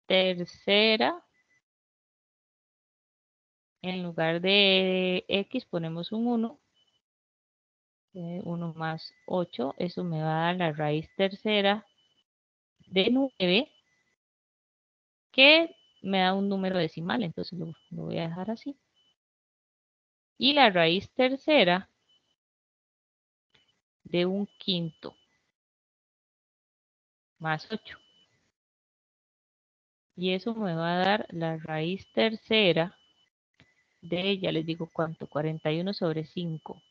tercera. En lugar de x ponemos un 1. 1 más 8. Eso me va a dar la raíz tercera de 9, que me da un número decimal. Entonces lo voy a dejar así. Y la raíz tercera de un quinto más 8. Y eso me va a dar la raíz tercera de, ya les digo cuánto, 41 sobre 5.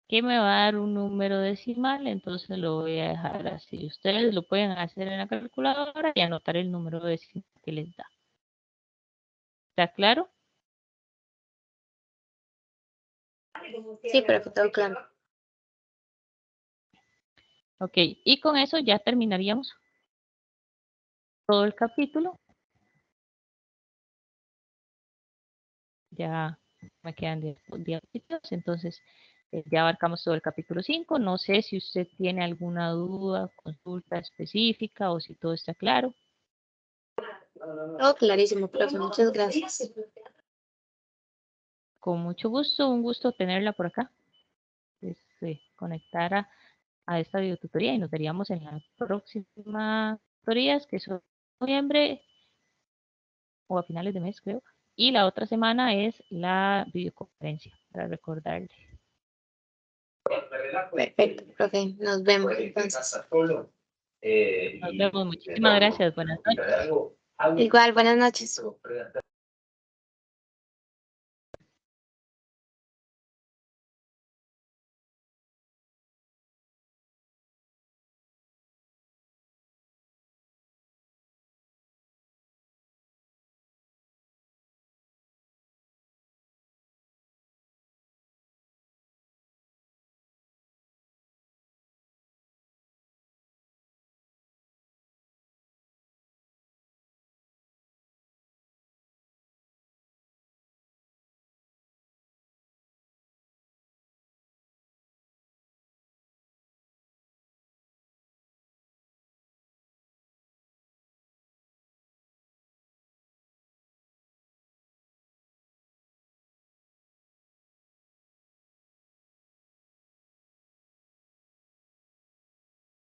Que me va a dar un número decimal, entonces lo voy a dejar así. Ustedes lo pueden hacer en la calculadora y anotar el número decimal que les da. ¿Está claro? Sí, pero todo claro. Ok, y con eso ya terminaríamos todo el capítulo. Ya me quedan 10 diapositivas, entonces ya abarcamos todo el capítulo 5. No sé si usted tiene alguna duda, consulta específica o si todo está claro. Todo clarísimo, profe. Muchas gracias. Con mucho gusto, un gusto tenerla por acá. Conectar a esta videotutoría y nos veríamos en las próximas tutorías, que son en noviembre o a finales de mes, creo. Y la otra semana es la videoconferencia, para recordarle. Perfecto, profe. Nos vemos entonces. Nos vemos. Muchísimas gracias. Buenas noches. Igual, buenas noches.